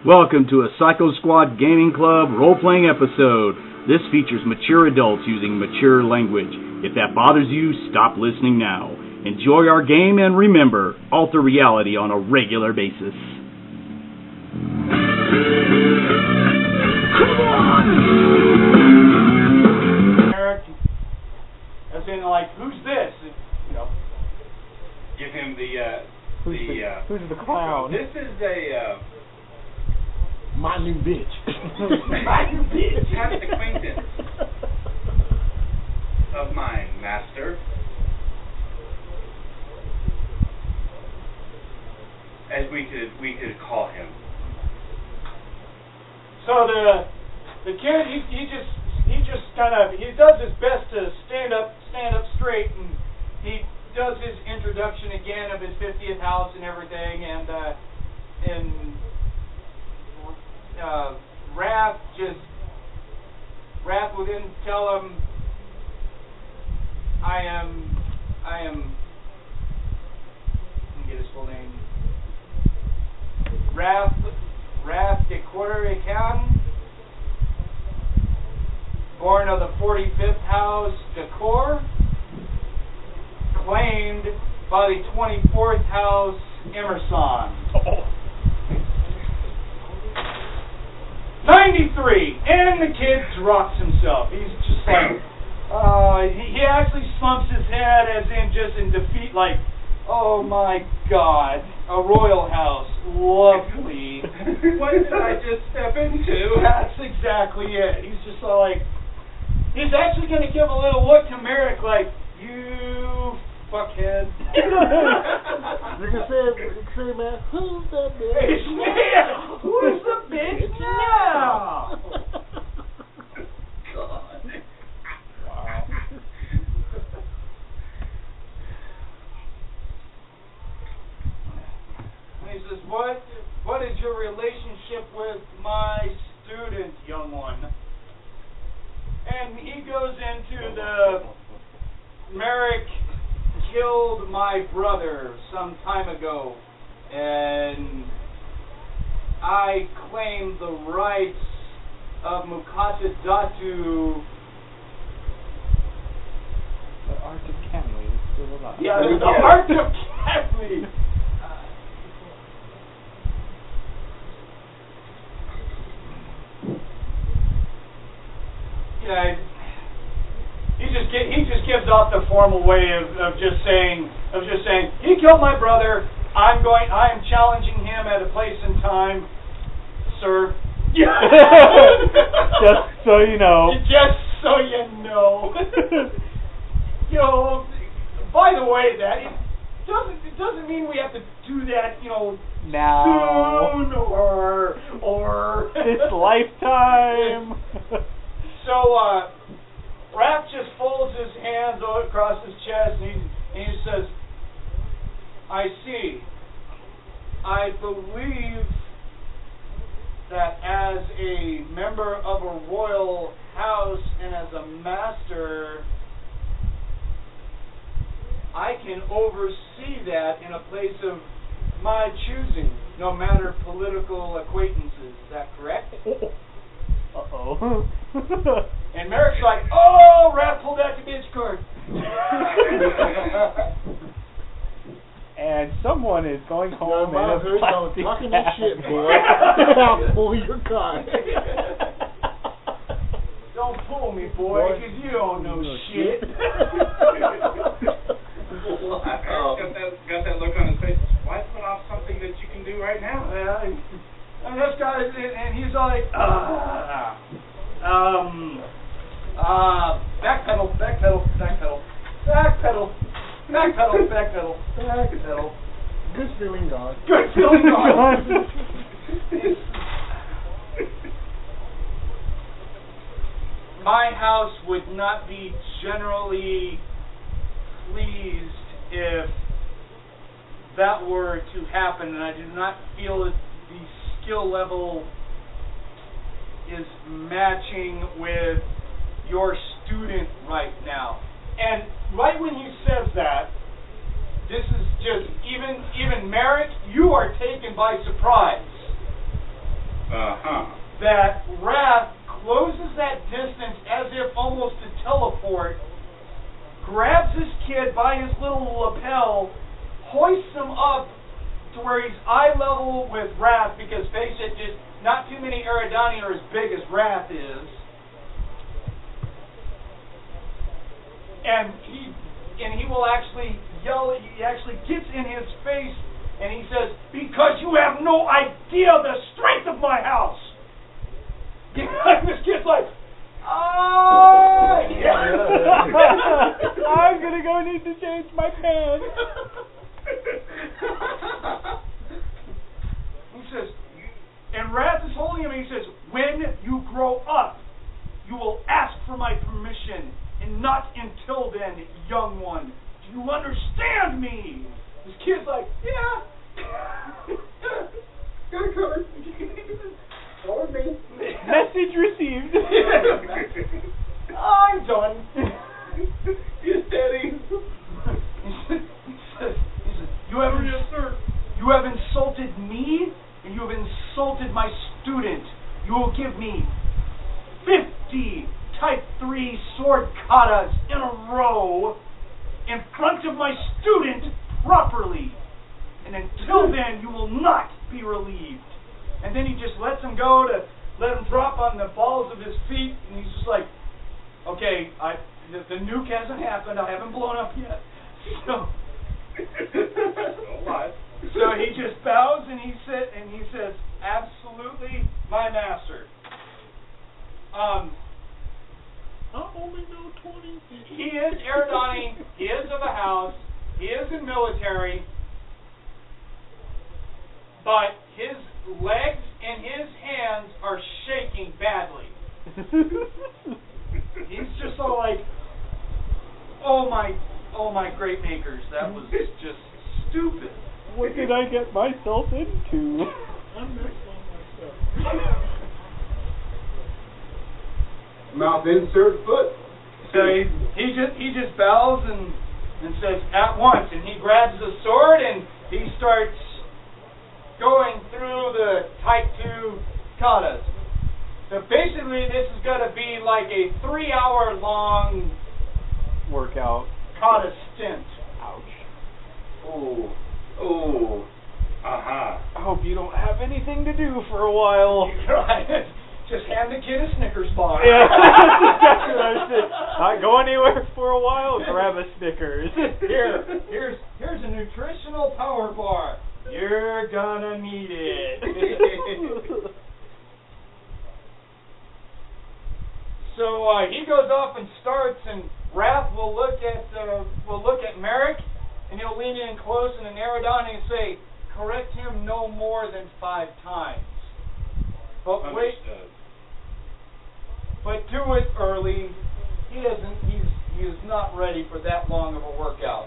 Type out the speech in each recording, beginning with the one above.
Welcome to a Psycho Squad Gaming Club role-playing episode. This features mature adults using mature language. If that bothers you, stop listening now. Enjoy our game and remember, alter reality on a regular basis. Come on! Eric, as in like, who's this? You know, give him who's the clown? This is my new bitch. My new bitch. Past acquaintance of mine, master. As we could call him. So the kid he just kind of does his best to stand up straight, and he does his introduction again of his 50th house and everything, and Rath will then tell him, I am let me get his full name. Rath Ichan, born of the 45th house, Decor, claimed by the 24th house, Emerson. 93, and the kid drops himself. He's just like, he actually slumps his head as in just in defeat, like, oh my God, a royal house, lovely. What did I just step into? That's exactly it. He's just like, he's actually going to give a little look to Marek like, you fuckhead. You can say, man, who's that bitch? Yeah, who's the bitch now? God. Wow. He says, what is your relationship with my student, young one? And he goes into the Marek killed my brother some time ago, and I claim the rights of Mutzachan. The Art of Camley is still alive. Yeah, the Art of Camley. Yeah, he just gives off the formal way of just saying he killed my brother. I am challenging him at a place and time, sir. Yeah. Just so you know. Just so you know. You know, by the way, that it doesn't mean we have to do that, you know, now soon or this lifetime. So Rath just folds his hands across his chest and he says, I see. I believe that as a member of a royal house and as a master, I can oversee that in a place of my choosing, no matter political acquaintances. Is that correct? Uh-oh. And Marek's like, oh, Rath pulled out the bitch card. And someone is going home in a plastic talking bag. that shit, boy. I'll pull your card. Don't pull me, boy, because you don't know shit. Got that look on his face. Why put off something that you can do right now? Yeah, and this guy, and he's like, backpedal. Good feeling, God. Good feeling, God. My house would not be generally pleased if that were to happen, and I do not feel that the skill level is matching with your student right now. And right when he says that, this is just, even Marek, you are taken by surprise. that Rath closes that distance as if almost to teleport, grabs his kid by his little lapel, hoists him up to where he's eye level with Rath, because face it, just not too many Eridani are as big as Rath is. And he will actually yell, he actually gets in his face and he says, "Because you have no idea the strength of my house." This kid's like, I'm gonna go need to change my pants. He says, and Rath is holding him, and he says, "When you grow up, you will ask for my permission, and not until then, young one. Do you understand me?" This kid's like, "Yeah." Got it covered. Follow me. Message received. I'm done. Yes, Daddy. He says, you have insulted me, and you have insulted my student. You will give me 50 Type 3 sword katas in a row in front of my student properly. And until then, you will not be relieved. And then he just lets him go to let him drop on the balls of his feet, and he's just like, "Okay, the nuke hasn't happened. I haven't blown up yet." So he just bows and he says, "Absolutely, my master." I only know 20. He is Eridani. He is of a house. He is in military. But his legs and his hands are shaking badly. He's just all like, oh my great makers, that was just stupid. What did I get myself into? I'm next on myself. Mouth insert foot. So he just bows and says, "At once," and he grabs the sword and he starts going through the Type 2 katas. So basically this is going to be like a 3-hour long Workout. kata stint. Ouch. Oh. I hope you don't have anything to do for a while. Right. Just hand the kid a Snickers bar. Yeah, that's what I said. Not go anywhere for a while, grab a Snickers. Here's a nutritional power bar. You're gonna need it. So he goes off and starts, and Rath will look at Marek, and he'll lean in close in an Eridani and say, "Correct him no more than 5 times." But wait, but do it early. He is not ready for that long of a workout.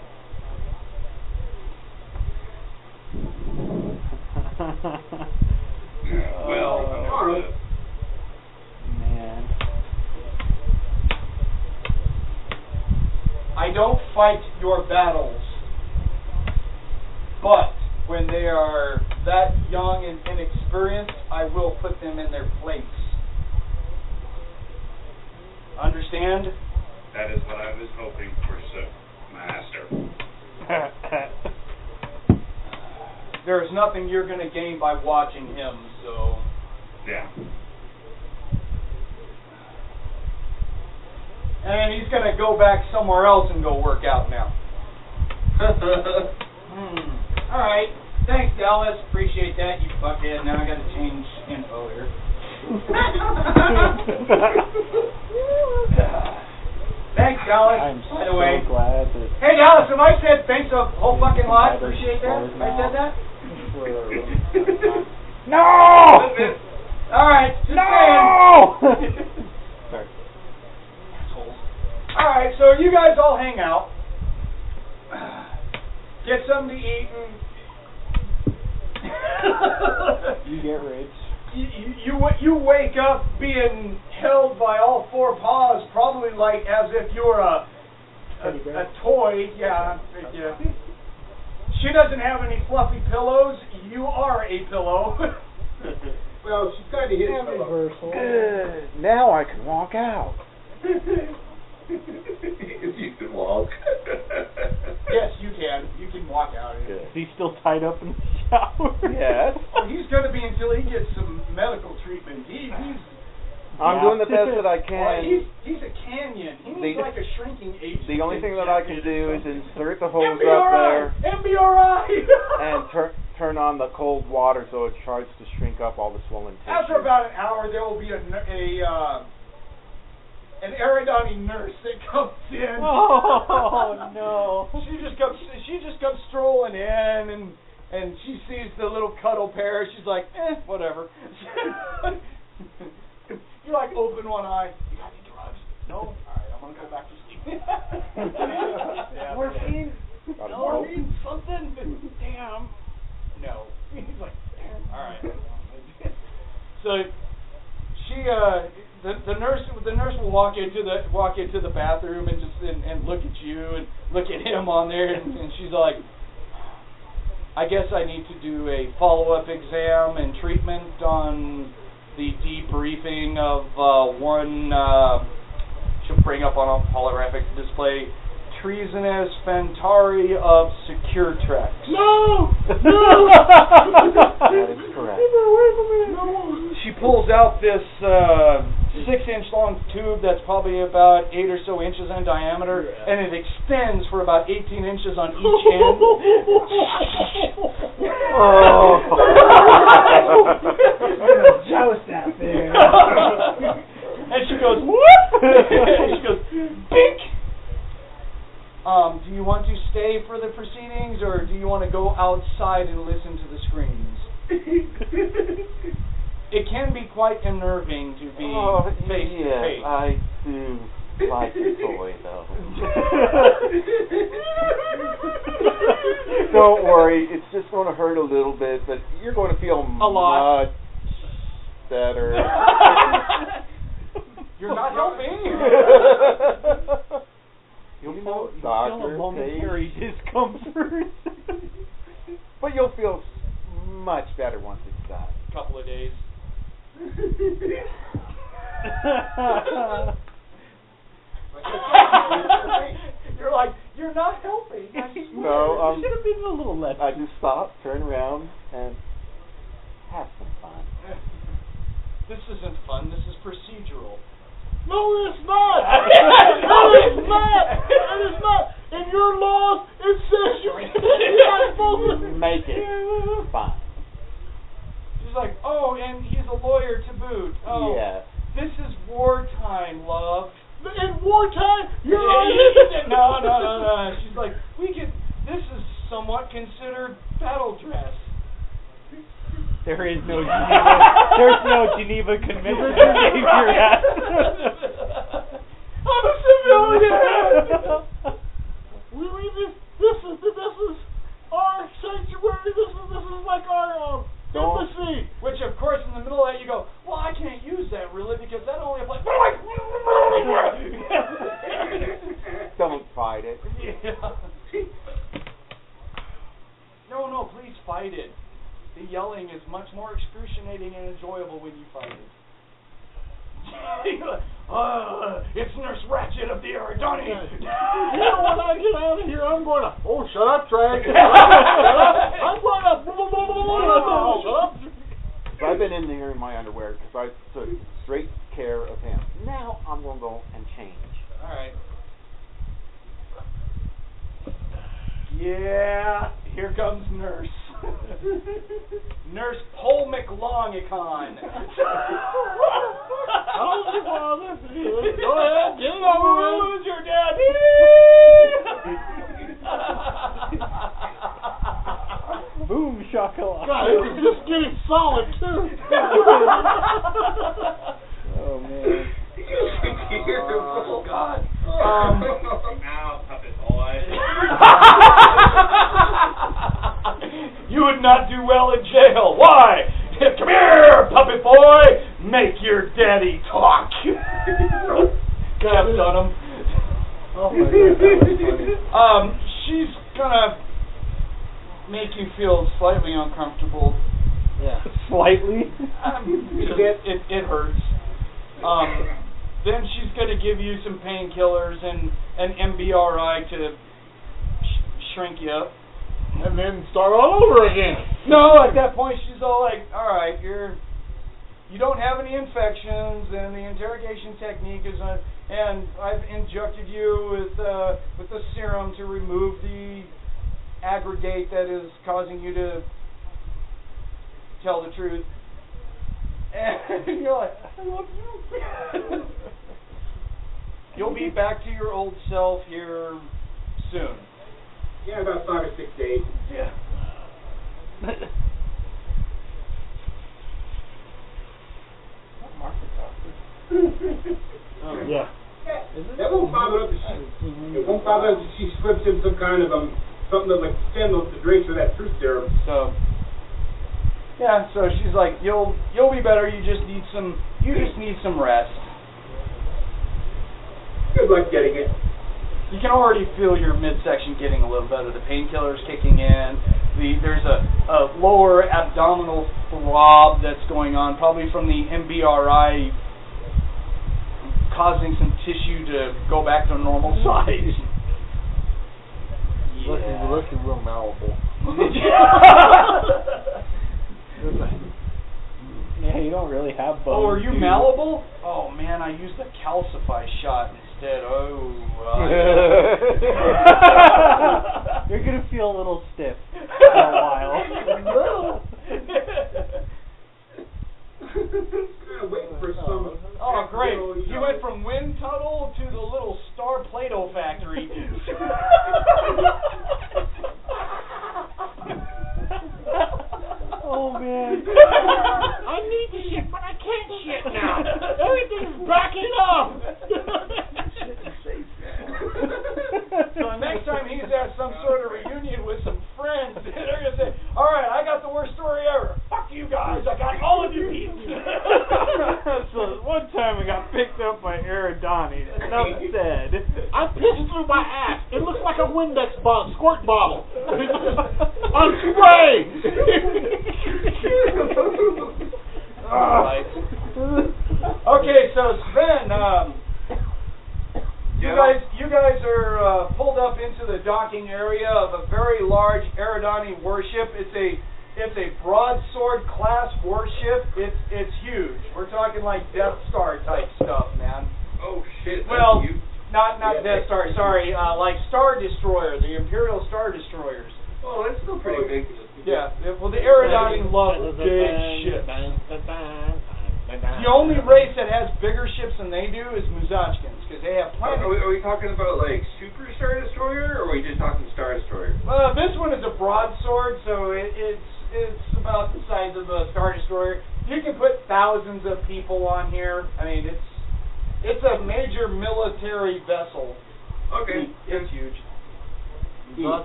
Man. I don't fight your battles, but when they are that young and inexperienced, I will put them in their place. Understand? That is what I was hoping for, sir, master. There is nothing you're going to gain by watching him, so... Yeah. And he's going to go back somewhere else and go work out now. Alright. Thanks, Dallas. Appreciate that, you fuckhead. Now I got to change info here. Thanks, Dallas. I'm by the way. so glad that... Hey, Dallas, have I said thanks a whole fucking lot? Appreciate that. I said that? No! Alright, just no! saying. Sorry. Assholes. Alright, so you guys all hang out. Get something to eat and... You get rich. You wake up being held by all 4 paws, probably like as if you're a toy. Yeah. She doesn't have any fluffy pillows. You are a pillow. Well, she's kind of hit it. Reversal. Good. Now I can walk out. If you can walk. Yes, you can. You can walk out. Good. He's still tied up in the shower. Yes. Oh, he's going to be until he gets some medical treatment. He's I'm doing the best that I well, can. he's a canyon. He needs like a shrinking agent. The only thing that I can do is insert the hose MBRI! up there MBRI! and turn on the cold water so it starts to shrink up all the swollen tissue. After about an hour, there will be an Eridani nurse that comes in. Oh no! She just comes strolling in, and she sees the little cuddle pair. She's like, whatever. You like open one eye. You got any drugs? No. All right, I'm gonna go back to sleep. Morphine? Morphine? Something? Damn. No. He's like, damn. All right. So she, the nurse will walk into the bathroom and just and look at you and look at him on there, and she's like, I guess I need to do a follow-up exam and treatment on the debriefing of one. She'll bring up on a holographic display. Treasonous Phentari of Secure-Trex. No! That is correct. She pulls out this 6-inch long tube that's probably about 8 or so inches in diameter, and it extends for about 18 inches on each end. Oh. Joust out there. And she goes, whoop! And she goes, bink! Do you want to stay for the proceedings, or do you want to go outside and listen to the screams? It can be quite unnerving to be face to face. I do like the toy, though. Don't worry, it's just going to hurt a little bit, but you're going to feel a lot much better. You're not helping. You'll feel a doctor, momentary discomfort. but you'll feel much better once it's done. A couple of days. You're like, you're not helping. No, should have been a little less. I just stop, turn around, and have some fun. This isn't fun. This is procedural. No, it's not. No, it's not. It is not. In your laws, it says you're not supposed to make it fun. She's like, oh, and he's a lawyer to boot. Oh, yes. This is wartime, love. In wartime, you're No. She's like, this is somewhat considered battle dress. There is no Geneva. There's no Geneva Convention to save your ass. I'm a civilian. This is our sanctuary. This is like our embassy. Which, of course, in the middle of that, you go, well, I can't use that really because that only applies. Don't fight it. Yeah. No, please fight it. The yelling is much more excruciating and enjoyable when you fight it. It's Nurse Ratchet of the Eridani. You know, when I get out of here, I'm going to. Oh, shut up, Trey. Shut up. I'm going to. Shut up. I've been in here in my underwear because I took straight care of him. Now I'm going to go and change. All right. Yeah, here comes Nurse. Nurse Paul Marek-Ichan. Don't you bother. Go ahead, get it over with. Who's your dad? Boom shakalaka. God, it's just getting solid too. Oh man. Oh God. Now, puppet boy. You would not do well in jail. Why? Come here, puppet boy. Make your daddy talk. Stepped on him. Oh my God, that was funny. She's gonna make you feel slightly uncomfortable. Yeah. Slightly. It hurts. Then she's going to give you some painkillers and an MBRI to shrink you up. And then start all over again. No, at that point she's all like, all right, you don't have any infections, and the interrogation technique is and I've injected you with a serum to remove the aggregate that is causing you to tell the truth. And you're like, I love you. You'll be back to your old self here soon. Yeah, about 5 or 6 days. Yeah. Yeah. That won't bother us it won't bother us if she slips in some kind of something that like stem to drink for that truth serum. So yeah, so she's like, you'll be better. You just need some rest. Good luck getting it. You can already feel your midsection getting a little better. The painkillers kicking in. There's a lower abdominal throb that's going on, probably from the MBRI causing some tissue to go back to normal size. Looking real malleable. Yeah, you don't really have bones. Oh, are you malleable? Oh man, I used the calcify shot instead. Oh. You're gonna feel a little stiff for a while. Waiting for some. Oh, great. You went from wind tunnel to the little Star Play-Doh factory. Oh, man. I need to shit, but I can't shit now. Everything's backing up. So next time he's at some sort of reunion with some friends, they're going to say, all right, I got the worst story ever. Fuck you guys. I got all of you beats. So one time I got picked up by Eridani. Enough said. I pissed through my ass. It looks like a Windex bottle, squirt bottle. On spray. Right. Okay, so Sven, you guys are pulled up into the docking area of a very large Eridani warship. It's a broadsword class warship. It's huge. We're talking like Death Star type stuff, man. Oh shit. Well, not Death Star. Sorry, like Star Destroyer, the Imperial Star Destroyers. Oh, that's still pretty big. Yeah. Well, the Eridani love big ships. The only race that has bigger ships than they do is Mutzachan, because they have plenty. Are we talking about like Super Star Destroyer, or are we just talking Star Destroyer? This one is a broadsword, so it's about the size of a Star Destroyer. You can put thousands of people on here. I mean, it's a major military vessel. Okay. It's huge. Does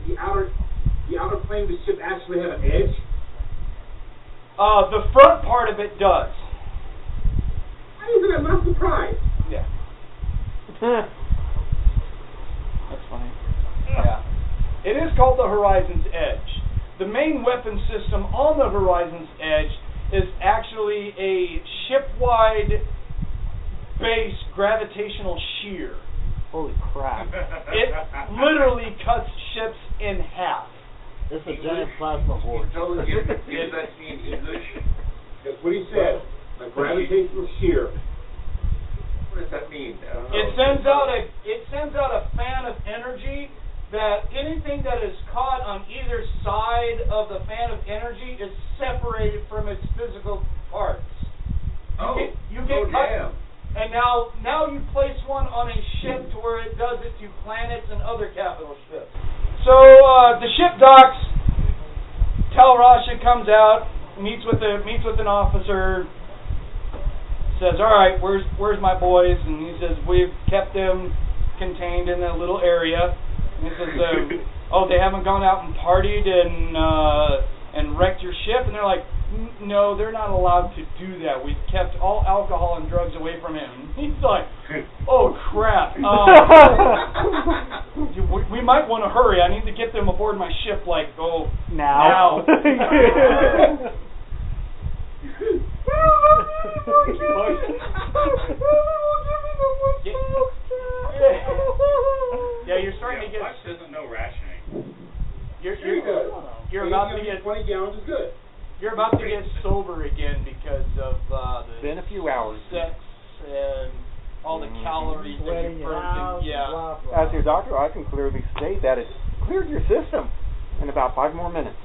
the outer plane of the ship actually have an edge? The front part of it does. I'm not surprised. Yeah. That's funny. Yeah. It is called the Horizon's Edge. The main weapon system on the Horizon's Edge is actually a ship-wide base gravitational shear. Holy crap. It literally cuts ships in half. It's a giant plasma horde. Give that to me in English. That's what he said. A gravitational shear. What does that mean? It sends out a fan of energy that anything that is caught on either side of the fan of energy is separated from its physical parts. You get cut. Damn. And now you place one on a ship to where it does it to planets and other capital ships. So the ship docks. Rasha comes out, meets with an officer. Says, "All right, where's my boys?" And he says, "We've kept them contained in a little area." And he says, "Oh, they haven't gone out and partied and wrecked your ship?" And they're like, No, they're not allowed to do that. We've kept all alcohol and drugs away from him. He's like, oh crap. We might want to hurry. I need to get them aboard my ship. Like, now. Yeah, you're starting to get. Flex doesn't know rationing. You're about to get 20 gallons is good. You're about to get sober again because of the Been a few hours. sex and all the calories that you burned. Yeah. As your doctor, I can clearly state that it's cleared your system in about 5 more minutes.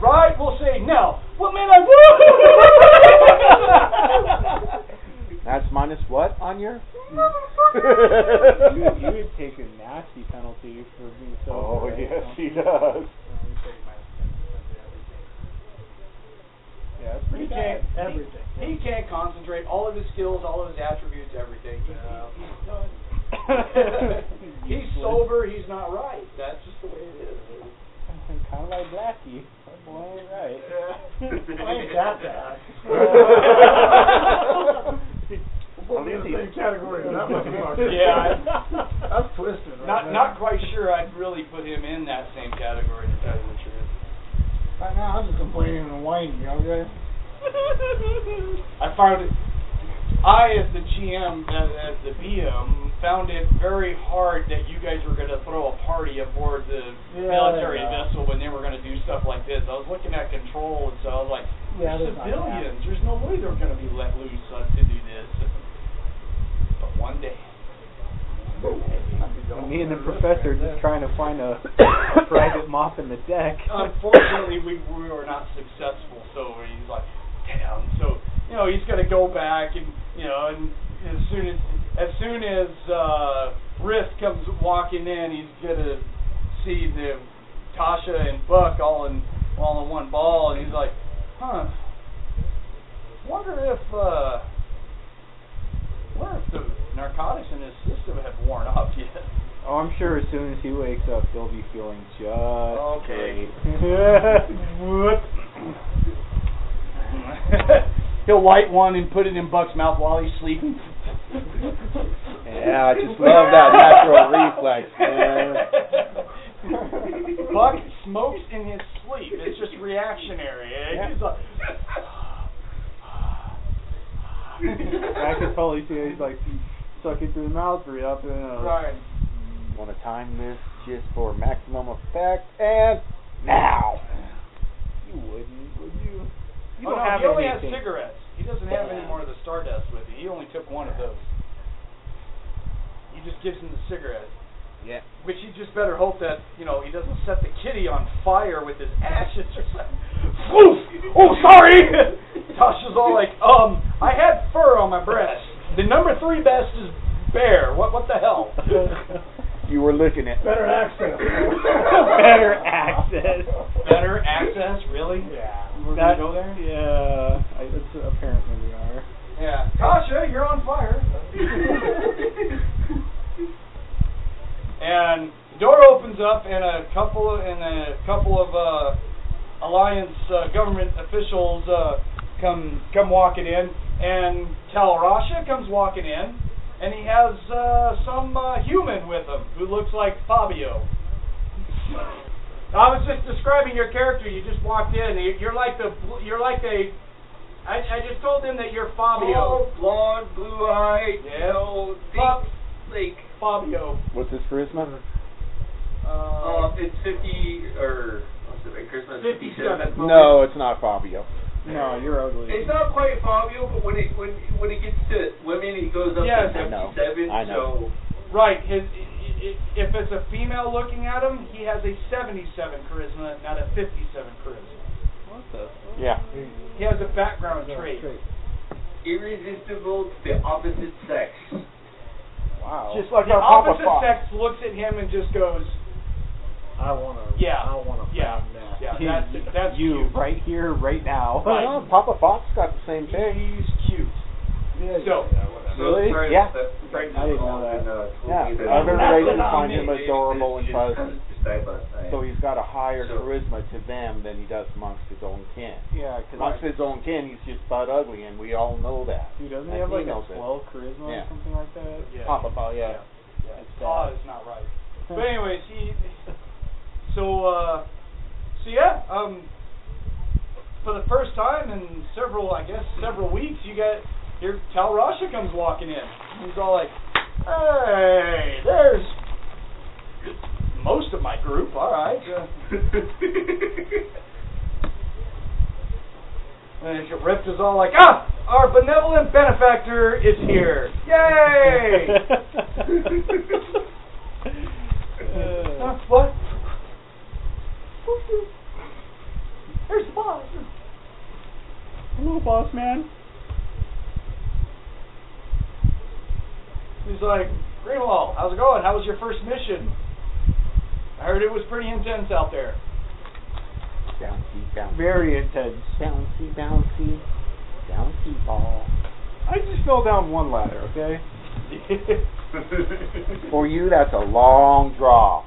Right? We'll say now. What may I do? That's minus what on your? You would take a nasty penalty for being sober. Oh, right? yes, he does. Yeah, it's pretty bad. Everything. He can't concentrate. All of his skills, all of his attributes, everything. He's done. He's sober. He's not right. That's just the way it is. Kind of like Blackie. That boy ain't right. I ain't that bad. Well, in the same category as that motherfucker. Yeah. That's twisted. Not quite sure I'd really put him in that same category, to tell you the truth. Right now, I'm just complaining and whining, okay? I found it. I, as the GM, as the BM, found it very hard that you guys were going to throw a party aboard the military vessel when they were going to do stuff like this. I was looking at control, and so I was like, civilians. There's no way they're going to be let loose to do this. But one day. Me and the professor just trying to find a private mop in the deck. Unfortunately, we were not successful, so he's like, damn. So, he's going to go back and, and as soon as Rath comes walking in, he's going to see the Tasha and Buck all in one ball, and he's like, wonder if the narcotics in his system have worn off yet. Oh, I'm sure as soon as he wakes up, he'll be feeling just great. What? He'll light one and put it in Buck's mouth while he's sleeping. Yeah, I just love that natural reflex, man. Buck smokes in his sleep. It's just reactionary. He's like, I can totally see it. He's like sucking through the mouth, breathe out through the nose. right. Want to time this just for maximum effect, and now. You wouldn't, would you? He only has cigarettes. He doesn't have any more of the Stardust with him. He only took one of those. He just gives him the cigarette. Yeah. Which you just better hope that, he doesn't set the kitty on fire with his ashes or something. Oof! Oh, sorry! Tasha's all like, I had fur on my breast. The number 3 best is bear. What the hell? You were looking at Better access. Better access. Better access? Really? Yeah. We're going to go there? Yeah. Apparently we are. Yeah. Tasha, you're on fire. And the door opens up, and a couple of Alliance government officials come walking in, and Talrasha comes walking in, and he has some human with him who looks like Fabio. I was just describing your character. You just walked in. I just told him that you're Fabio. Oh, blonde, blue-eyed, deep, Fabio. What's his charisma? It's 50, or what's it, Christmas? 57. No, it's not Fabio. No, you're ugly. It's not quite Fabio, but when it gets to women, he goes up to 77. I know. So Right. If it's a female looking at him, he has a 77 charisma, not a 57 charisma. What the? Yeah. He has a background trait. irresistible to the opposite sex. Wow. Just like The our Papa opposite Fox. sex looks at him and just goes, I wanna. Yeah. I wanna. Yeah. find that. Yeah. That's you cute. right here, right now. Right. Well, Papa Fox got the same thing. He's cute. Yeah, So- Really? Sorry, yeah. Frank I didn't know that. told Yeah. me that I've That's every what to I find mean. him adorable and fuzzy. side by side. So he's got a higher So- charisma to them than he does amongst his own kin. Yeah, because Amongst his own kin, he's just about ugly, and we all know that. he doesn't And have like he a knows it. 12 charisma Yeah. or something like that. Yeah. Papa, yeah. It's Oh, bad. it's not right. But anyways, so yeah, for the first time in several weeks, you got here. Talrasha comes walking in. He's all like, "Hey, there's most of my group. All right." And Rift is all like, our benevolent benefactor is here. Yay! What? There's the boss. Hello, boss man. He's like, Greenwall, how's it going? How was your first mission? I heard it was pretty intense out there. Bouncy, bouncy. Very intense. Bouncy, bouncy. Bouncy ball. I just fell down one ladder, okay? For you, that's a long draw.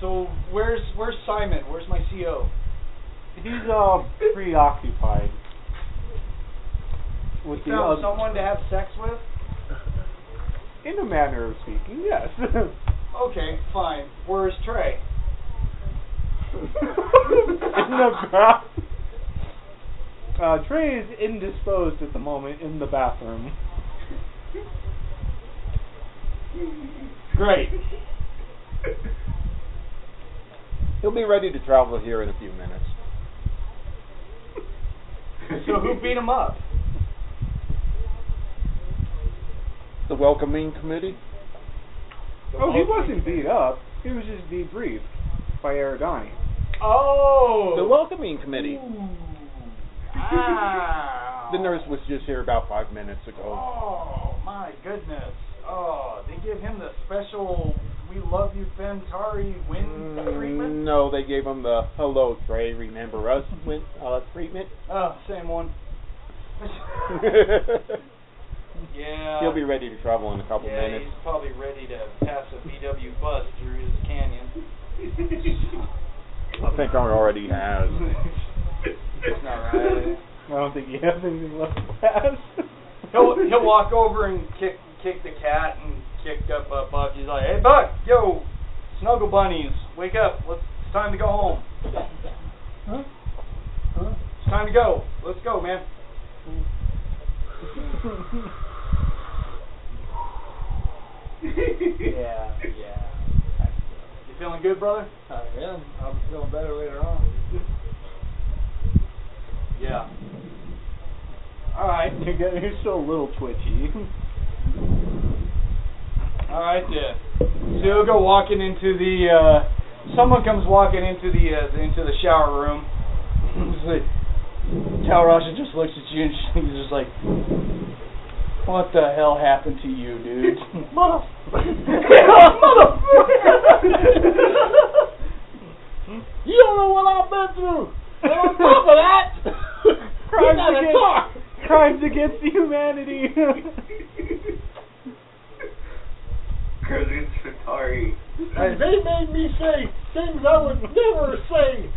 So where's Simon? Where's my CO? He's preoccupied with the Found someone to have sex with? in a manner of speaking, yes. Okay, fine. Where's Trey? In the bath. Trey is indisposed at the moment in the bathroom. Great. He'll be ready to travel here in a few minutes. So who beat him up? The welcoming committee? Oh, he wasn't beat up. He was just debriefed by Eridani. Oh! The welcoming committee. Ooh. Ow. The nurse was just here about 5 minutes ago. Oh, my goodness. Oh, they give him the special "We love you, Phentari" win treatment? No, they gave him the "Hello, Trey, remember us" treatment. Oh, same one. Yeah. He'll be ready to travel in a couple minutes. He's probably ready to pass a VW bus through his canyon. I think I already has. It's not right. I don't think he has anything left to pass. He'll walk over and kick the cat and kick up Buck. He's like, "Hey, Buck, yo, snuggle bunnies, wake up. It's time to go home. Huh? It's time to go. Let's go, man." Yeah. You feeling good, brother? I am. I'll be feeling better later on. Yeah. All right. You're still a little twitchy. All right, yeah. So he'll go walking into the. Someone comes walking into the shower room. It's like, Talrasha just looks at you and he's just like, "What the hell happened to you, dude?" You don't know what I've been through. And on top of that, crimes against humanity. Because it's Phentari. and they made me say things I would never say.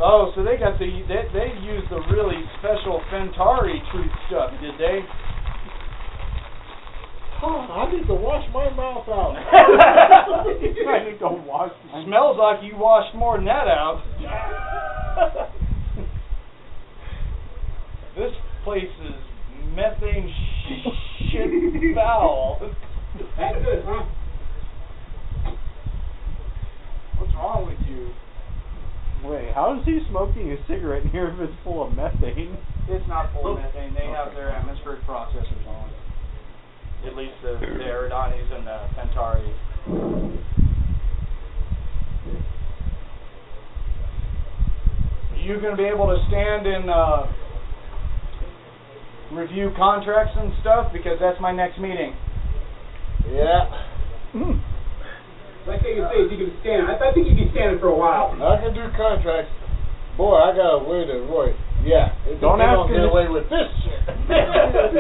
Oh, so they got they used the really special Phentari truth stuff, did they? I need to wash my mouth out. I need to wash my Smells like you washed more than that out. This place is methane shit foul. That's good, huh? What's wrong with you? Wait, how is he smoking a cigarette here if it's full of methane? It's not full of methane. They have their atmospheric processors on. At least the Eridanis and the Phentari. Are you going to be able to stand and review contracts and stuff? Because that's my next meeting. Yeah. Like they say, you can stand. I think you can stand it for a while. I can do contracts. Boy, I got a way to work. Yeah. Don't ask him get to- away with this shit.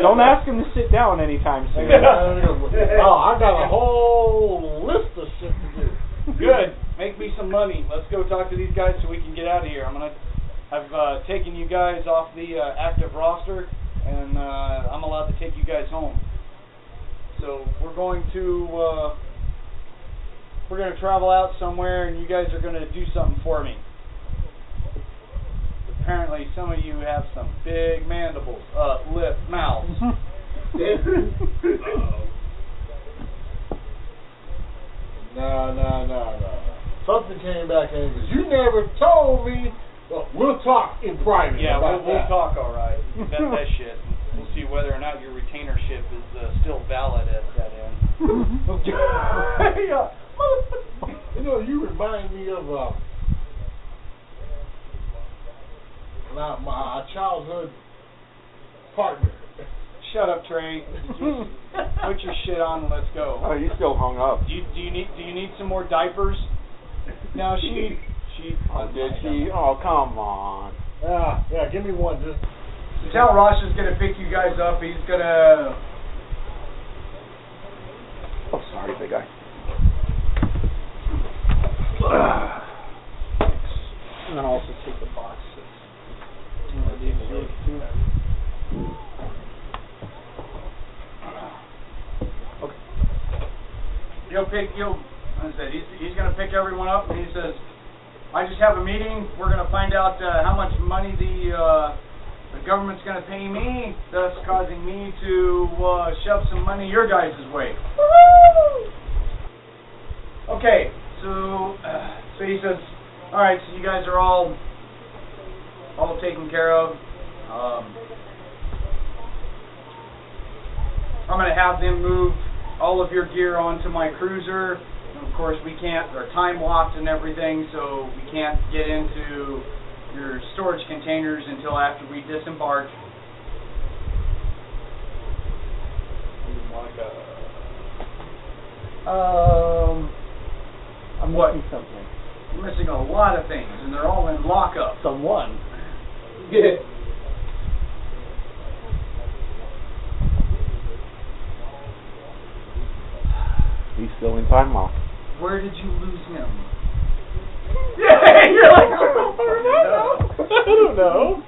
Don't ask him to sit down anytime soon. Oh, I got a whole list of shit to do. Good. make me some money. Let's go talk to these guys so we can get out of here. I've taken you guys off the active roster, and I'm allowed to take you guys home. So we're going to travel out somewhere, and you guys are going to do something for me. Apparently, some of you have some big mandibles, lip, mouths. No. Something came back in because you never told me. Well, we'll talk in private. Yeah, about we'll that. talk, all right. You bet that shit. We'll see whether or not your retainership is still valid at that end. Yeah. You know, you remind me of my childhood partner. Shut up, Trey. Put your shit on and let's go. Oh, you still hung up. Do you need some more diapers? No, she. Oh, did she? Oh, come on. Yeah, give me one. Just tell Rosh is gonna pick you guys up. He's gonna. Oh, sorry, big guy. And then also take the boxes. Okay. I said he's gonna pick everyone up, and he says, "I just have a meeting. We're gonna find out how much money the government's gonna pay me, thus causing me to shove some money your guys' way." Okay, so he says, "All right, so you guys are all taken care of. I'm gonna have them move all of your gear onto my cruiser. And of course, we can't. They're time locked and everything, so we can't get into your storage containers until after we disembark." I'm What? missing something. You're missing a lot of things, and they're all in lockup. Someone. Yeah. He's still in time lock. Where did you lose him? Yeah, you're like, I don't know.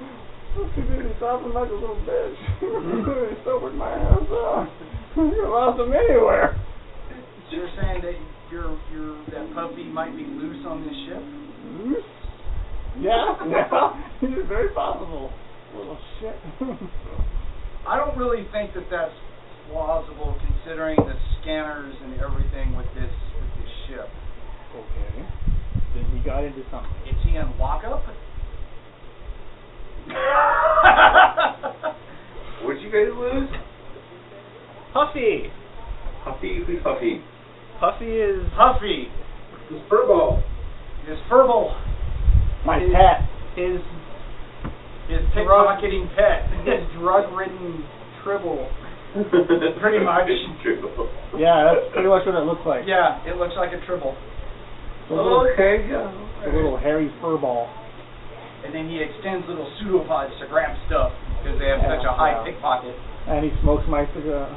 He did something like a little bitch. He sobered my ass up. You lost him anywhere. So you're saying that that puppy might be loose on this ship? Loose? Yeah, it's very possible. Little shit. I don't really think that that's plausible, considering the scanners and everything with this ship. Okay. Then he got into something. Is he in lockup? What'd you guys lose? Puffy. Huffy? Who's Huffy? Puffy is Huffy. His furball. His furball. my pet. His pickpocketing pet. His drug-ridden tribble. Pretty much. Yeah, that's pretty much what it looks like. Yeah, it looks like a tribble. Okay, yeah. A little hairy fur ball. And then he extends little pseudopods to grab stuff because they have such a high pickpocket. And he smokes my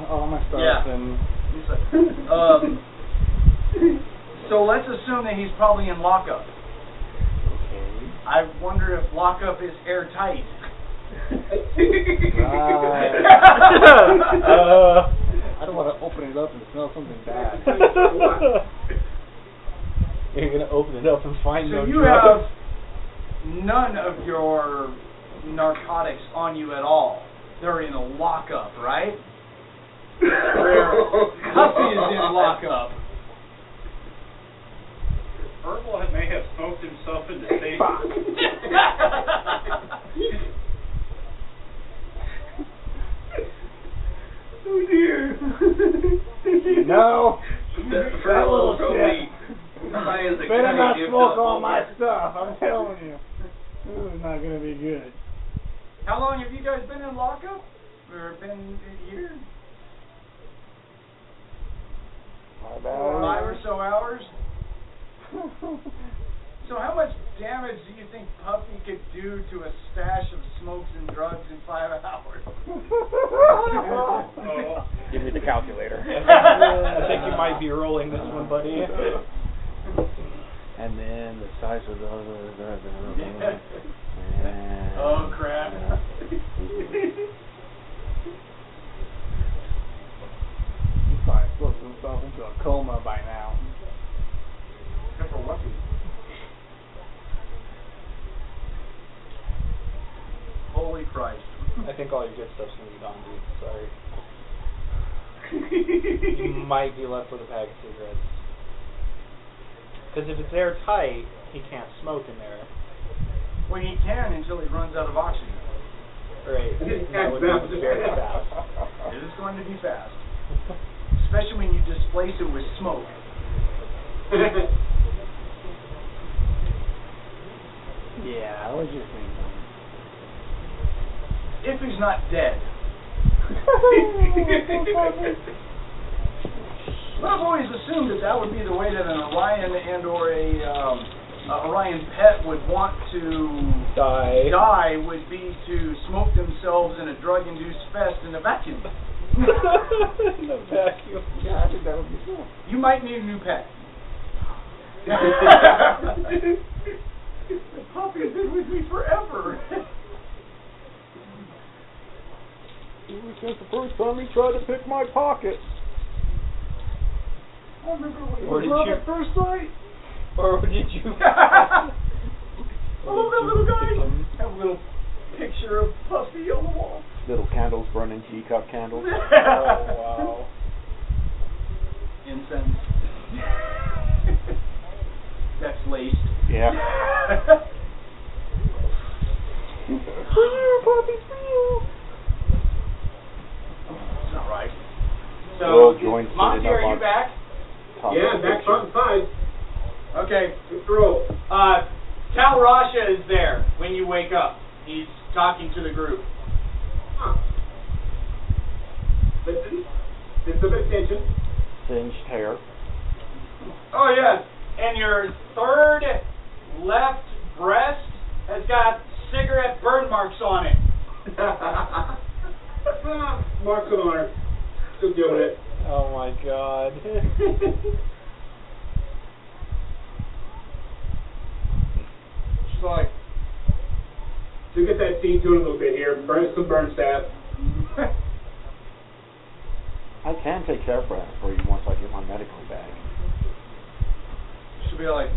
all my stuff. Yeah. And He's like, so let's assume that he's probably in lockup. okay. I wonder if lockup is airtight. I don't want to open it up and smell something bad. You're gonna open it up and find no So you drugs. have none of your narcotics on you at all. They're in a lockup, right? Huffy is in lockup. Herbal may have smoked himself into safety. Oh dear. No. That little shit. Better not smoke all my stuff, I'm telling you. This is not going to be good. How long have you guys been in lockup? Or been a year? 5 5 or so hours? So how much damage do you think Puffy could do to a stash of smokes and drugs in 5 hours? Give me the calculator. I think you might be rolling this one, buddy. And then the size of the Oh crap. He's probably slipped himself into a coma by now. Except for Lucky. Holy Christ. I think all your good stuff's gonna be gone, dude. Sorry. You might be left with a pack of cigarettes. Because if it's airtight, he can't smoke in there. Well, he can until he runs out of oxygen. Right. That would be very fast. It is going to be fast. Especially when you displace it with smoke. Yeah, I was just thinking. If he's not dead. Well, I've always assumed that would be the way that an Orion and or a Orion pet would want to die would be to smoke themselves in a drug-induced fest in a vacuum. In a vacuum. Yeah, I think that would be cool. You might need a new pet. The puppy has been with me forever. It was just the first time he tried to pick my pocket. I remember when Or did you? At first sight? Or did you? Oh, that little guy. Have a little picture of Puffy on the wall. little candles burning, teacup candles. Oh, wow. Incense. That's laced. Yeah. For you, Puppy, for you. That's not right. So, Monte, are you back? Yeah, back front and side. Okay. Let's roll. Tal Rasha is there when you wake up. He's talking to the group. Huh. Listen. Just a bit of attention. Singed hair. Oh, yes. And your third left breast has got cigarette burn marks on it. Marks of honor. Still doing it. Oh my God. She's like, to get that scene to it a little bit here, burn some burn staff. I can take care of that for you once I get my medical bag. she'll be like,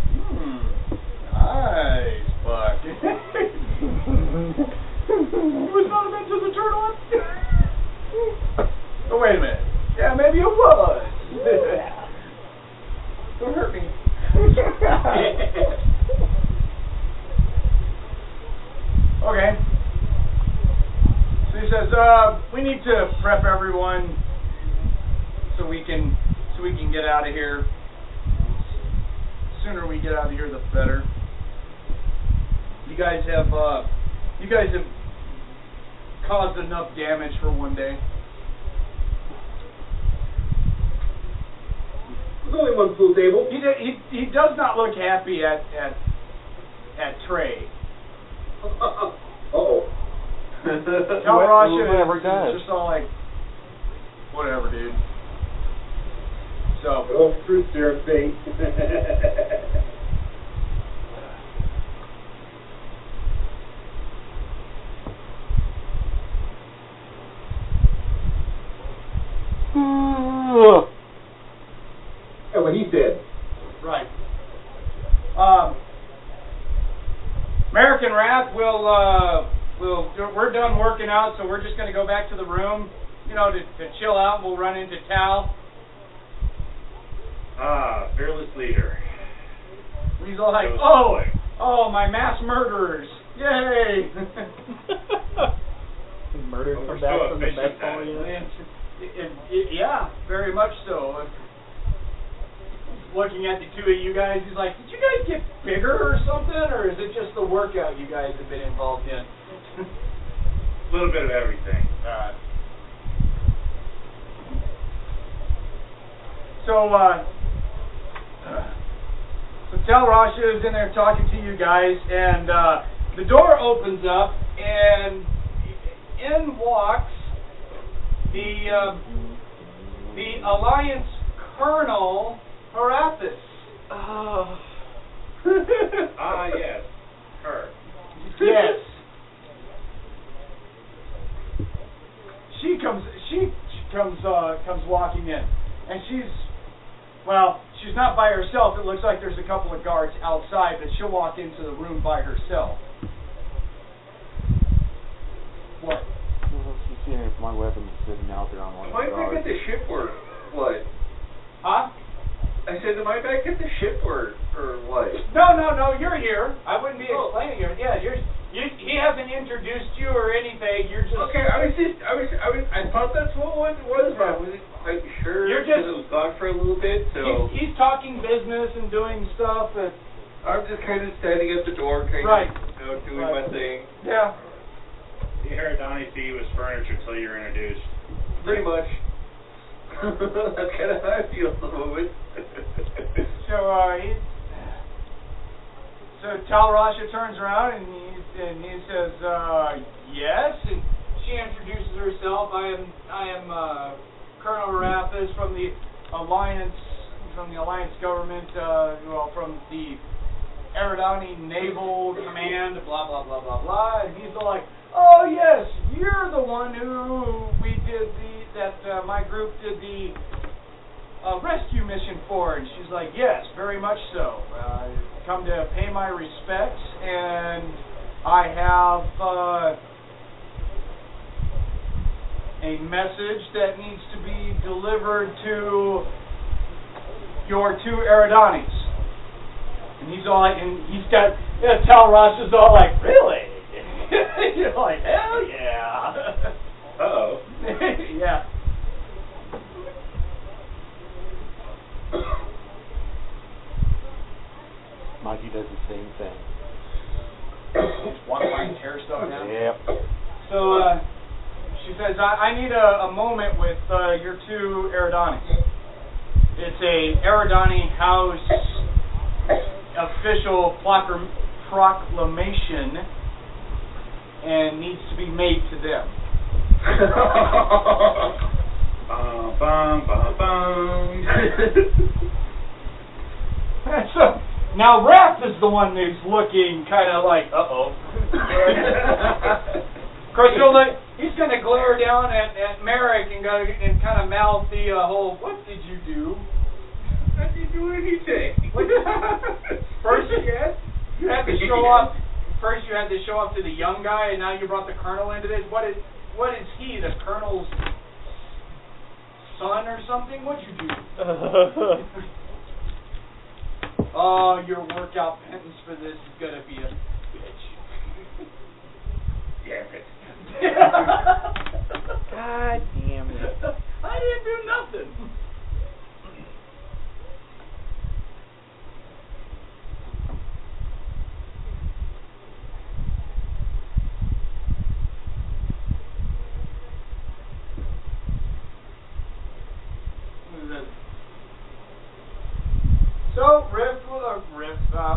nice, Buck. Was not meant to the turtle. Oh, wait a minute. Yeah, maybe it was. Don't hurt me. Okay. So he says, we need to prep everyone so we can get out of here. The sooner we get out of here, the better. You guys have caused enough damage for one day. There's only one pool table. He does not look happy at Trey. Uh-oh. Tal Rasha Whoever is does. just all like, whatever, dude. So. Oh, truth serum thing. That's what he said. Right. Marek and Rath we're done working out, so we're just going to go back to the room, to chill out. We'll run into Tal. Fearless leader. He's all like, oh, my mass murderers. Yay. Murdered Well, from we're back so from the efficient med at it. Yeah, very much so. Looking at the two of you guys, he's like, did you guys get bigger or something, or is it just the workout you guys have been involved in? A little bit of everything. So Tal Rasha is in there talking to you guys, and the door opens up, and in walks the Alliance Colonel Horathis. Ah, yes. Her. Yes. She comes walking in, and she's not by herself. It looks like there's a couple of guards outside, but she'll walk into the room by herself. What? Well, she's seeing if my weapon's sitting out there on one of Am I the back guards. at the ship or what? Huh? I said, am I back at the ship or what? No, you're here. I wouldn't be explaining it. Yeah, he hasn't introduced you or anything. You're just Okay, I thought that's what it was, but I wasn't quite sure. You're just- because it was gone for a little bit, so he's talking business and doing stuff. And I'm just kind of standing at the door, kind Right. of, doing my thing. yeah, The Eridani see you as furniture until you're introduced. Pretty much. That's kind of how I feel at the moment. So Talrasha turns around and he says, yes, and she introduces herself. I am Colonel Rath from the Alliance government, from the Eridani Naval Command, blah blah blah blah blah. And he's like, oh yes, you're the one who my group did the rescue mission for. And she's like, yes, very much so. I've come to pay my respects, and I have a message that needs to be delivered to your two Eridanis. And he's all like, and he's got, Talrasha is all like, really? You're like, hell yeah. Uh-oh. Yeah. Mikey does the same thing. Want to find tear stuff down? Yep. So she says, I need a moment with your two Eridanis. It's a Eridani House official proclamation and needs to be made to them. Bum, bum, bum, bum. So now Rath is the one who's looking kind of like, uh-oh. Of course, he's going to glare down at Marek and kind of mouth the whole, what did you do? I didn't do anything. First you had to show off. First you had to show off to the young guy, and now you brought the colonel into this. What is he? The colonel's son or something? What'd you do? Oh, your workout penance for this is gonna be a bitch. Damn it. God damn it. I didn't do nothing. So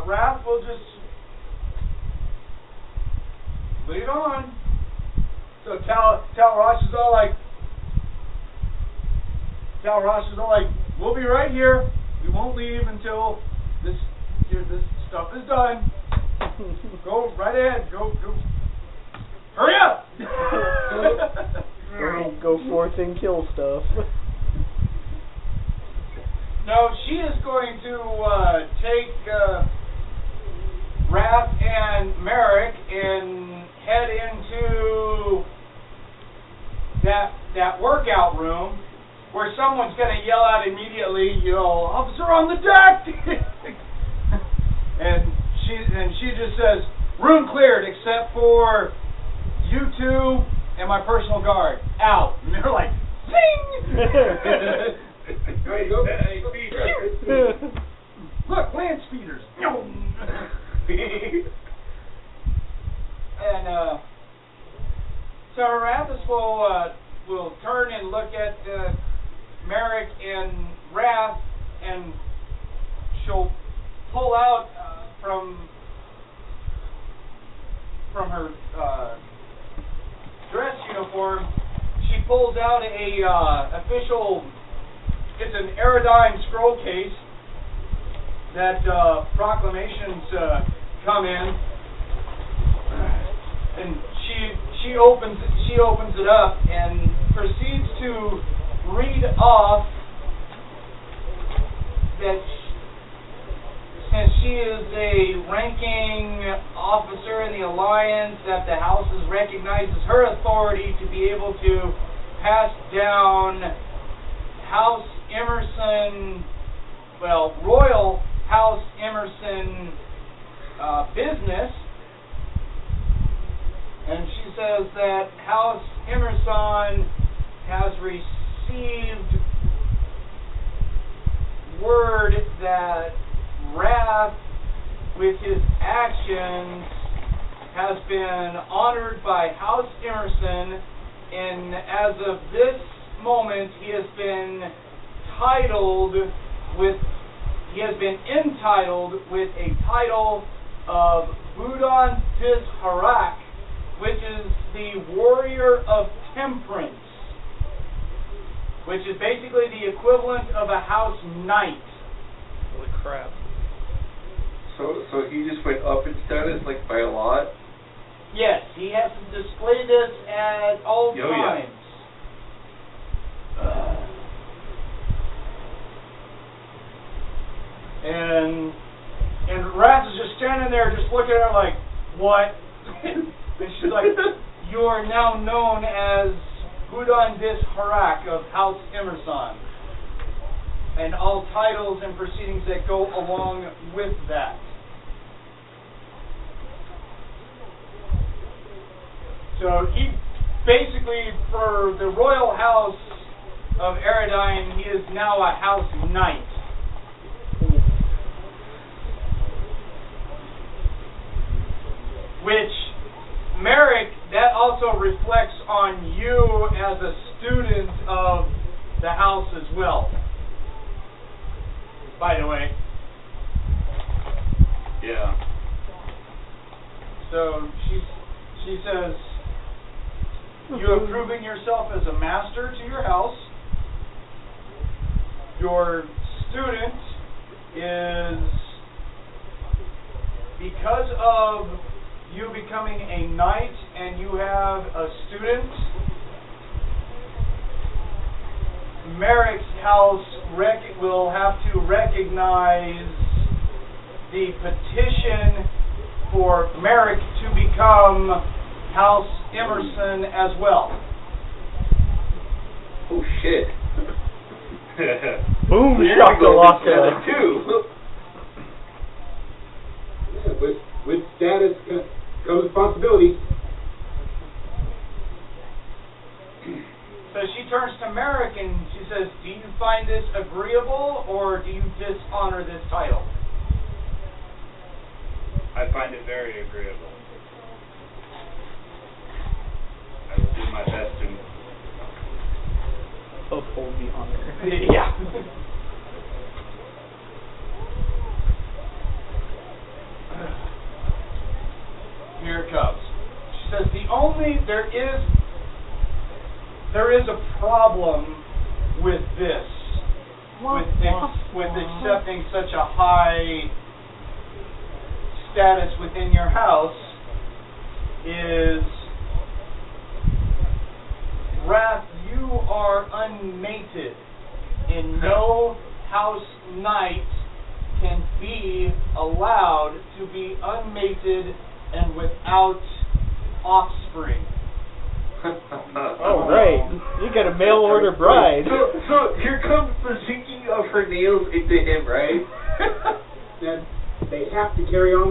Rath will just lead on. So Talrasha is all like, we'll be right here. We won't leave until this stuff is done. Go right ahead. Go. Hurry up. Go forth and kill stuff. No, she is going to take Rath and Marek and head into that workout room where someone's going to yell out immediately, officer on the deck! and she just says, room cleared except for you two and my personal guard. Out. And they're like, zing! There you go. Look, land speeders. And so Arathis will turn and look at Marek and Rath, and she'll pull out from her dress uniform. She pulls out a official. It's an Eridani scroll case that proclamations come in, and she opens it up and proceeds to read off that since she is a ranking officer in the Alliance, that the House recognizes her authority to be able to pass down House Emerson, Royal House Emerson business. And she says that House Emerson has received word that Rath, with his actions, has been honored by House Emerson, and as of this moment, he has been entitled with a title of Budon Cizerack, which is the Warrior of Temperance, which is basically the equivalent of a House Knight. Holy crap. So he just went up in status, like, by a lot? Yes, he has to display this at all times. And Rath is just standing there, just looking at her like, what? And she's like, you are now known as Budon Cizerack of House Emerson, and all titles and proceedings that go along with that. So he basically, for the Royal House of Eridani, he is now a House Knight. Which, Marek, that also reflects on you as a student of the house as well. By the way. Yeah. So she says, you have proven yourself as a master to your house. Your student is, because of you becoming a knight and you have a student, Marek's house will have to recognize the petition for Marek to become House Emerson as well. Oh shit. Boom, shock the lock too. Yeah, with status comes responsibility. So she turns to Marek and she says, do you find this agreeable or do you dishonor this title? I find it very agreeable. I will do my best to uphold the honor. Yeah. Here it comes. She says, there is a problem with this, with accepting such a high status within your house, is Rath, you are unmated, and no house knight can be allowed to be unmated and without offspring. Oh, right. You got a mail order bride. So here comes the sinking of her nails into him, right? That they have to carry on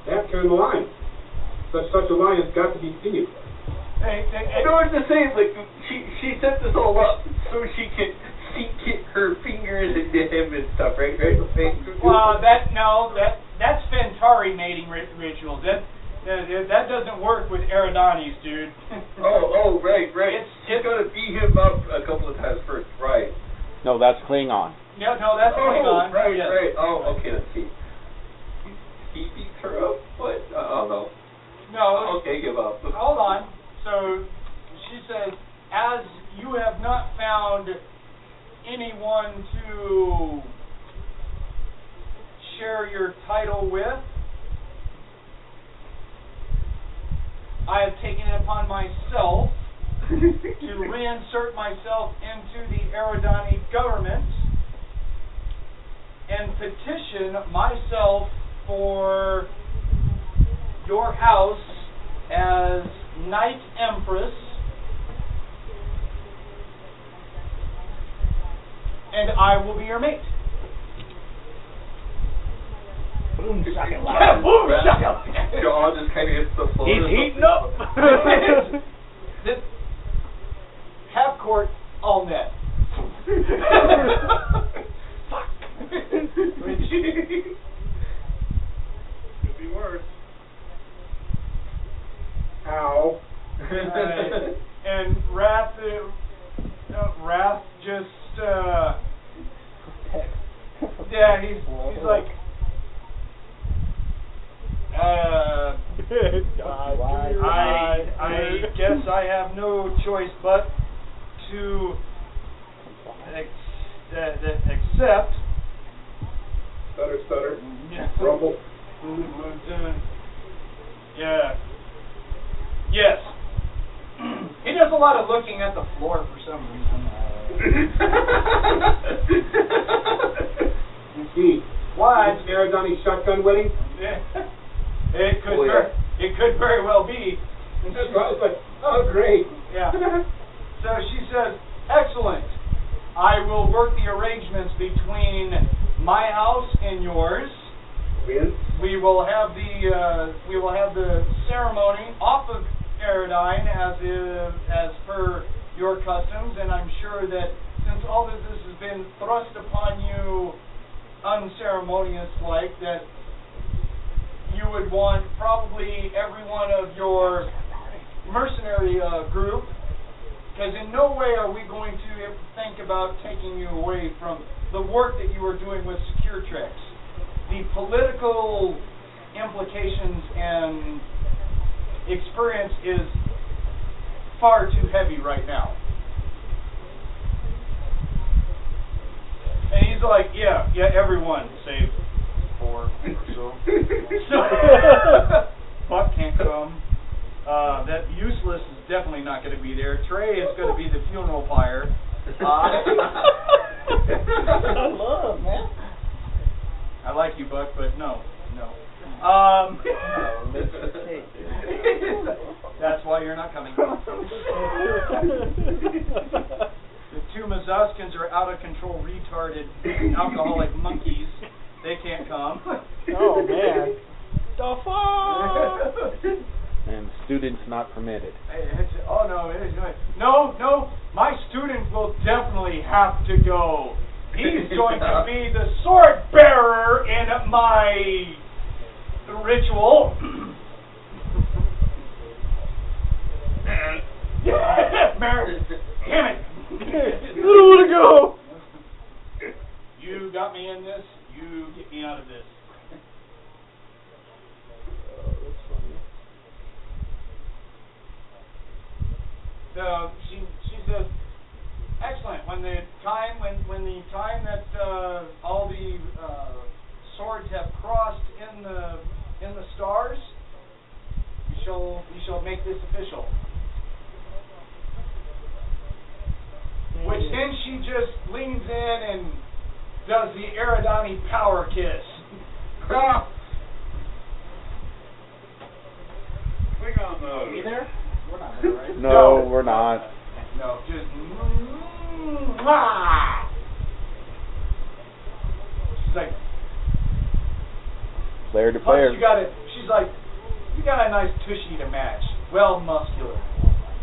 they have to carry on the line. Such a line has got to be continued. I know what to say, like, she set this all up so she could sink her fingers into him and stuff, right? Well, that's Phentari mating rituals. That doesn't work with Eridani's, dude. oh, right. She's got to beat him up a couple of times first, right? No, that's Klingon. No, that's Klingon. Right, yes. right. Oh, okay, let's see. He beats her up? What? Oh, no. No. Okay, give up. Hold on. So, she says, as you have not found anyone to share your title with. I have taken it upon myself to reinsert myself into the Eridani government and petition myself for your house as Knight Empress, and I will be your mate. Boom, shaka, boom, shaka. Jaw just kind of hits the floor. He's heating up. This half court all net. Fuck. Could be worse. Ow. And Rath just yeah, he's like I guess I have no choice but to accept. Stutter. Rumble. Yeah. Yes. He does a lot of looking at the floor for some reason. You see. Why? Is Eridani shotgun wedding? It could very well be. And that's why I was like, oh great. Yeah. So she says, excellent. I will work the arrangements between my house and yours. We will have the ceremony off of Eridani as per your customs, and I'm sure that since all this has been thrust upon you unceremonious like, that you would want probably every one of your mercenary group, because in no way are we going to think about taking you away from the work that you are doing with Secure-Trex. The political implications and experience is far too heavy right now. And he's like, yeah, everyone, save 4 or so. Buck can't come. That Useless is definitely not going to be there. Trey is going to be the funeral pyre. I love, man. I like you, Buck, but no. That's why you're not coming. The 2 Mutzakhans are out of control, retarded, alcoholic monkeys. They can't come. Oh man. The fuck? And students not permitted. Oh no, my student will definitely have to go. He's going to be the sword bearer in my ritual. Damn it. I don't want to go. You got me in this. You get me out of this. That's funny. So she says, excellent. When the time that all the swords have crossed in the stars, we shall make this official. Which then she just leans in and does the Eridani power kiss. Click on those. Are we there? We're not there, right? No, we're not. No, just she's like, Player to player. she's like, you got a nice tushy to match. Well, muscular.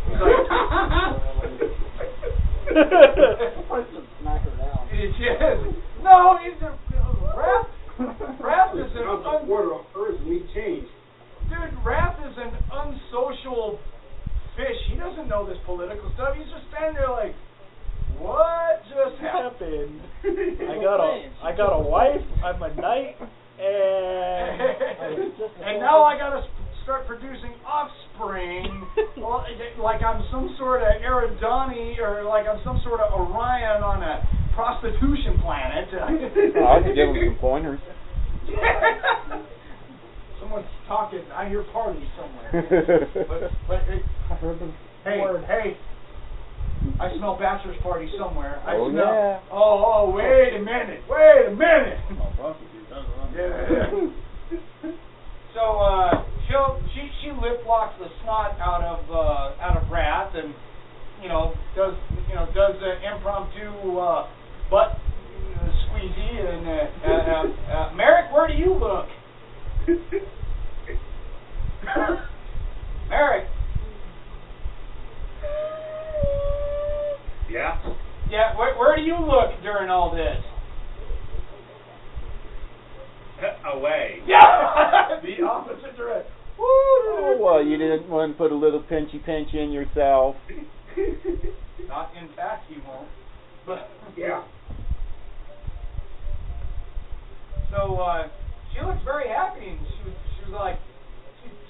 He's like, I should smack her down. No, he's a Rath is the border of Earth we change. Dude, Rath is an unsocial fish. He doesn't know this political stuff. He's just standing there like, what just happened? I got a wife. I'm a knight, and now I gotta start producing offspring, like I'm some sort of Eridani or like I'm some sort of Orion on a prostitution planet. I could give him some pointers. Someone's talking. I hear party somewhere. but I heard the word. Hey. I smell bachelor's party somewhere. I Oh, smell. yeah. Oh, wait a minute. Oh, prostitute, that's what I'm Yeah. So she lip locks the snot out of Rath and does impromptu butt squeezy and Marek, where do you look? Marek. Yeah? Yeah, where do you look during all this? Away. Yeah! The opposite direction. Oh, well, you didn't want to put a little pinchy pinch in yourself. Not in fact, he won't. But Yeah. so she looks very happy, and she was like,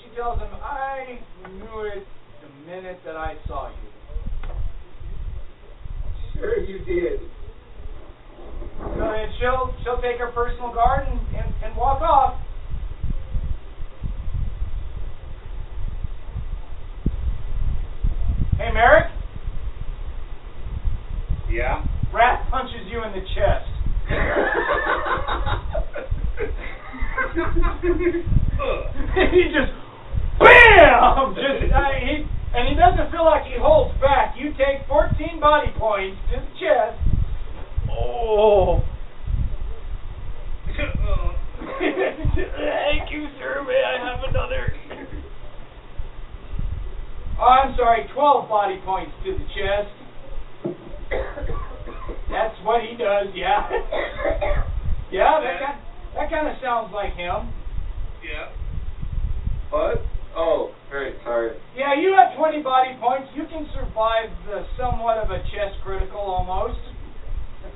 she tells him, I knew it the minute that I saw you. Sure you did. So and she'll take her personal guard and walk off. Hey, Marek? Yeah? Rath punches you in the chest. He just, BAM! And he doesn't feel like he holds back. You take 14 body points to the chest. Oh. Thank you, sir. May I have another? Oh, I'm sorry, 12 body points to the chest. That's what he does, yeah. Yeah, that kind of sounds like him. Yeah. What? Oh, right, sorry. Yeah, you have 20 body points. You can survive somewhat of a chest critical almost.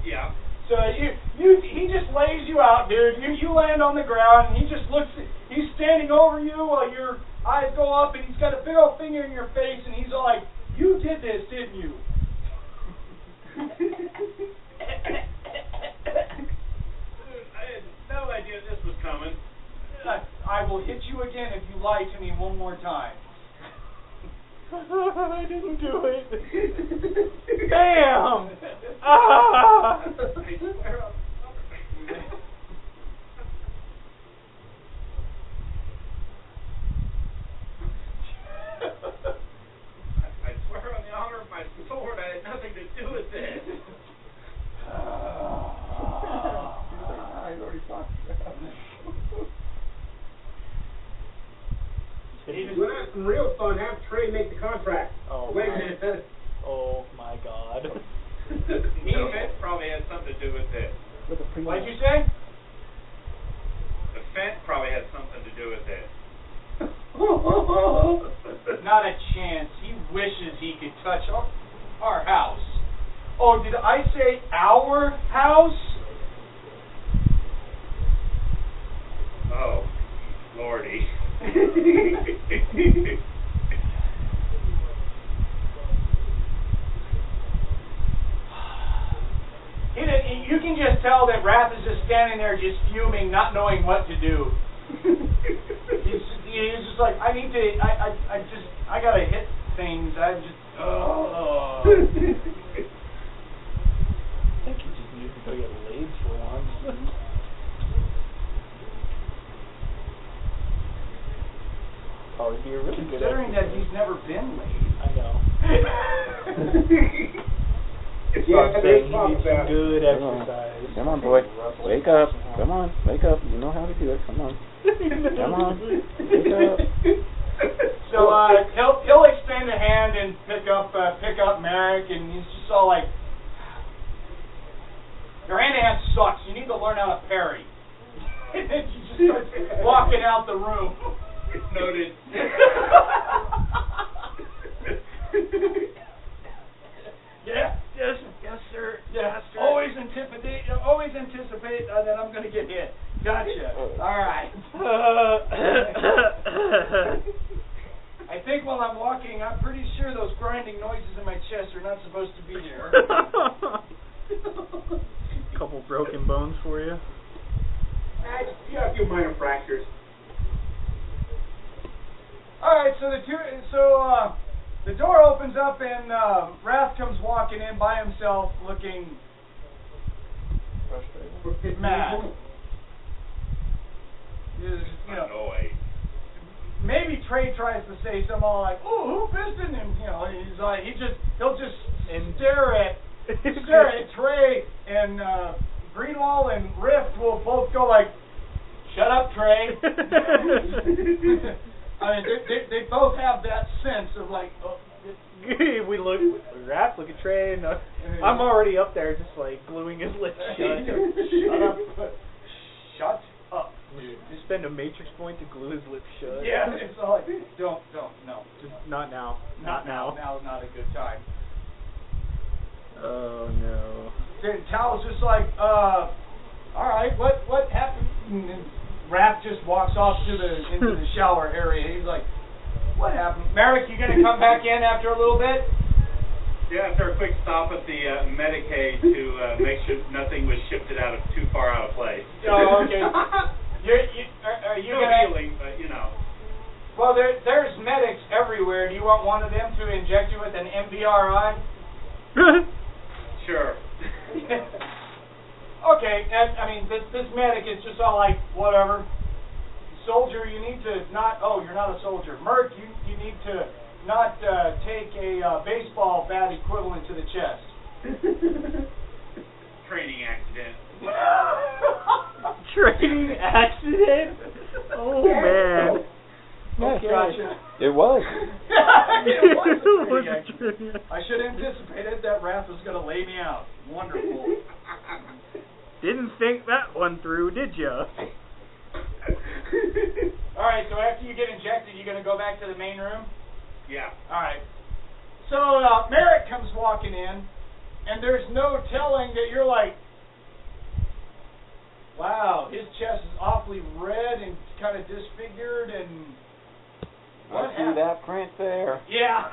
Yeah. So he just lays you out, dude. You land on the ground, and he just looks. He's standing over you while your eyes go up, and he's got a big old finger in your face, and he's all like, "You did this, didn't you?" I had no idea this was coming. I will hit you again if you lie to me one more time. I didn't do it. Bam! Ah! I swear on... I swear on the honor of my sword, I had nothing to do with this. I already talked about it. We're not some real fun. Have Trey make the contract. Oh, Wait a my. minute. Oh my God. The Fent probably had something to do with this. What'd you say? The Fent probably had something to do with this. Not a chance. He wishes he could touch our house. Oh, did I say our house? Oh, Lordy. You can just tell that Rath is just standing there just fuming, not knowing what to do. He's just like, I gotta hit things. I think he just needs to go get laid for once. Oh, he'd be a really good Considering that exercise. he's never been laid. I know. Yeah, Saying there's he talk needs some about it. good exercise. Come on, boy. Wake up. Come on. Wake up. You know how to do it. Come on. Come on. Wake up. So he'll extend a hand and pick up Marek, and he's just all like, "Your hand sucks. You need to learn how to parry." And then she just starts walking out the room. Noted. Yes, sir. Yeah, always anticipate that I'm going to get hit. Gotcha. All right. I think while I'm walking, I'm pretty sure those grinding noises in my chest are not supposed to be there. Couple broken bones for you. You got a few minor fractures. All right, so the door opens up and Rath comes walking in by himself, looking mad. Annoyed. Maybe Trey tries to say something all like, "Oh, who pistoned him?" You know, he's like, he'll just stare at Trey, and Greenwall and Rift will both go like, "Shut up, Trey." I mean, they both have that sense of like, oh. we look at Trey, and I'm already up there just like gluing his lips shut. Shut up. Shut up. Just spend a matrix point to glue his lips shut. Yeah, it's all like, don't, no. Just not now. Not now. Now's not a good time. Oh no. Tal's just like, all right, what happened? And Rath just walks off into the shower area. He's like, what happened? Marek, you gonna come back in after a little bit? Yeah, after a quick stop at the Medicaid to make sure nothing was shifted too far out of place. Oh, okay. Are you no gonna? healing, but you know. Well, there's medics everywhere. Do you want one of them to inject you with an MBRI? Sure. Okay, and I mean this medic is just all like whatever. Soldier, you need to not. Oh, you're not a soldier. Merc, you need to not take a baseball bat equivalent to the chest. Training accident. Training accident? Oh man. Okay. Gotcha. It was. It was a training accident. I should have anticipated that Rath was going to lay me out. Wonderful. Didn't think that one through, did ya? Alright, so after you get injected, you going to go back to the main room? Yeah. Alright. So Marek comes walking in, and there's no telling that you're like, wow, his chest is awfully red and kind of disfigured, and I see that print there. Yeah.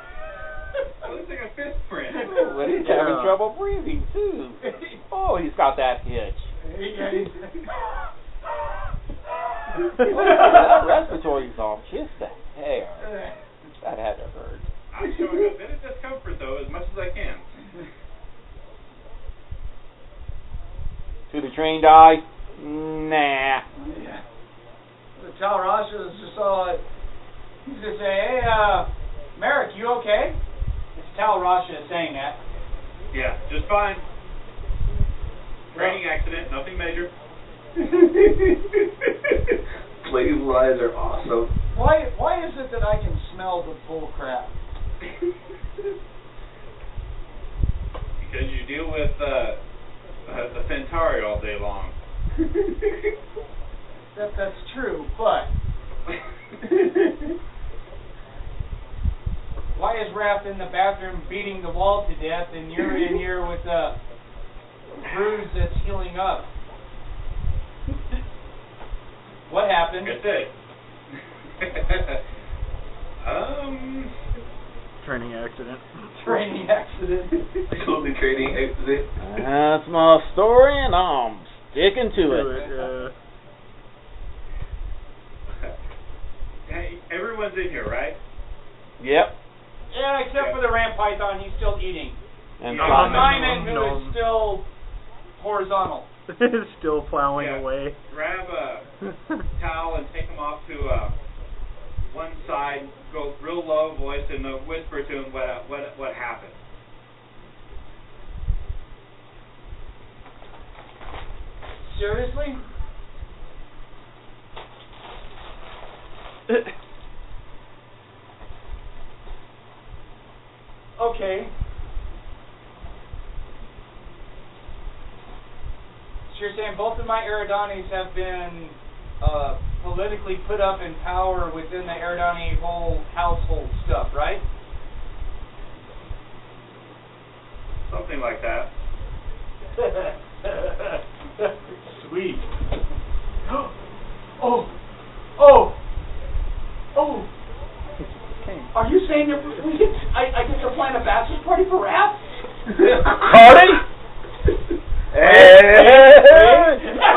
It looks like a fist print. But he's having trouble breathing too. Oh, he's got that hitch. That respiratory's off just a hair. That had to hurt. I'm showing a bit of discomfort though, as much as I can. To the trained eye, nah. Yeah. The Tretcherruss is just all like, he's going to say, hey, Marek, you okay? It's Tretcherruss saying that. Yeah, just fine. Training accident, nothing major. Lady lies are awesome. Why is it that I can smell the bull crap? Because you deal with the Phentari all day long. That's true, but why is Rath in the bathroom beating the wall to death and you're in here with a bruise that's healing up? What happened? That's it. Training accident. Training accident. Totally training accident. That's my story, and I'm sticking to it. Hey, everyone's in here, right? Yep. Yeah, except for the ramp python, he's still eating. And Simon, who is still horizontal. Still plowing away. Grab a towel and take him off to one side. Go real low voice and whisper to him what happened. Seriously? Okay. So you're saying both of my Eridanis have been politically put up in power within the Eridani whole household stuff, right? Something like that. Sweet. Are you saying that I get to plan a bachelor party for Rath? Party?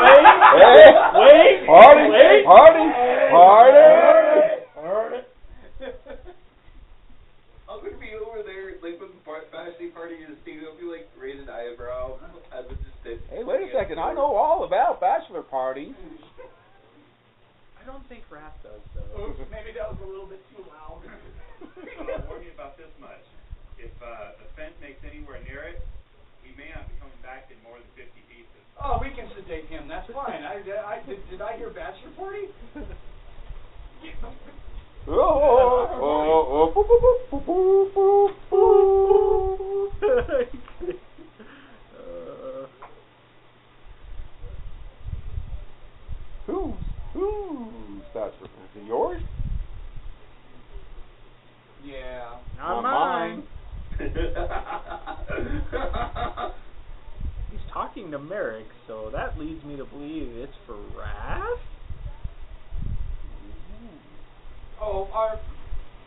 Wait! Party! I'm gonna be over there, like when the bachelor party is standing, I'll be like raising eyebrows as a distance. Hey, wait a second. I know all about bachelor parties. I don't think Rath does, though. Maybe that was a little bit too loud. I'll warn you about this much. If the Fent makes anywhere near it, he may not be coming back in more than 50 pieces. Oh, we can sedate him. That's fine. Did I hear bachelor party? Who's bachelor? Is it yours? Yeah. Not mine. He's talking to Merrick, so that leads me to believe it's for Rath? Oh,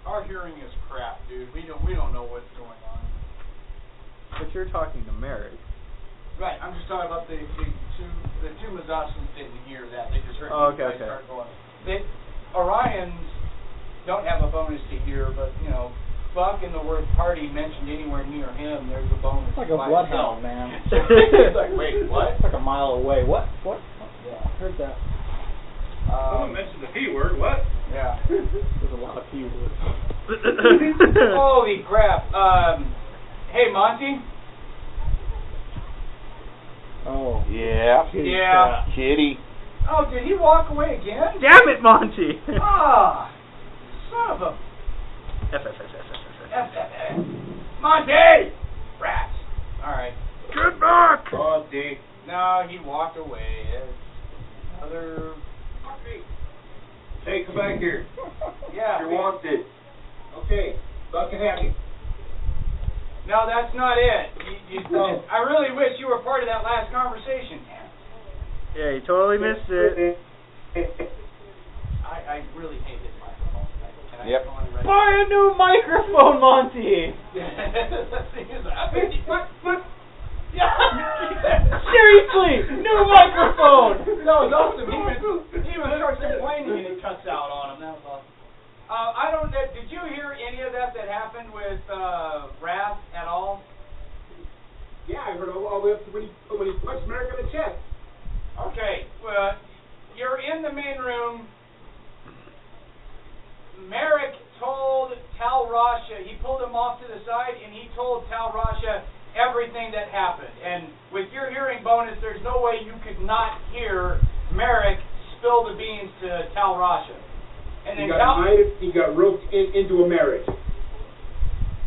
our hearing is crap, dude. We don't know what's going on. But you're talking to Merrick. Right. I'm just talking about the two Mutzachen didn't hear that. They just heard Oh, you okay, guys okay. start going. Orions don't have a bonus to hear, but Buck and the word party mentioned anywhere near him, there's a bonus. It's like a by bloodhound, itself. man. It's like, wait, what? It's like a mile away. What? Yeah, I heard that. Someone mentioned the P word, what? Yeah. There's a lot of P words. Holy crap. Hey, Monte? Oh. Yeah. Yeah. Kitty. Oh, did he walk away again? Damn it, Monte! Ah, son of a... Monte! Rats. Alright. Get back! Monte. No, he walked away. Another... Hey, come back here. Yeah. You're wanted. Okay, Buck and Happy. No, that's not it. I really wish you were part of that last conversation. Yeah, you totally missed it. I really hate this microphone. Can I Yep. go on ready? Buy a new microphone, Monty. What? Seriously, new microphone. That was awesome. He even starts complaining and it cuts out on him. That was awesome. I don't know. Did you hear any of that happened with Rath at all? Yeah, I heard all the way up to when he punched Merrick in the chest. Okay. Well, you're in the main room. Marek told Tal Rasha, he pulled him off to the side, and he told Tal Rasha everything that happened. And with your hearing bonus, there's no way you could not hear Marek spill the beans to Tal Rasha. And He then got roped into a marriage.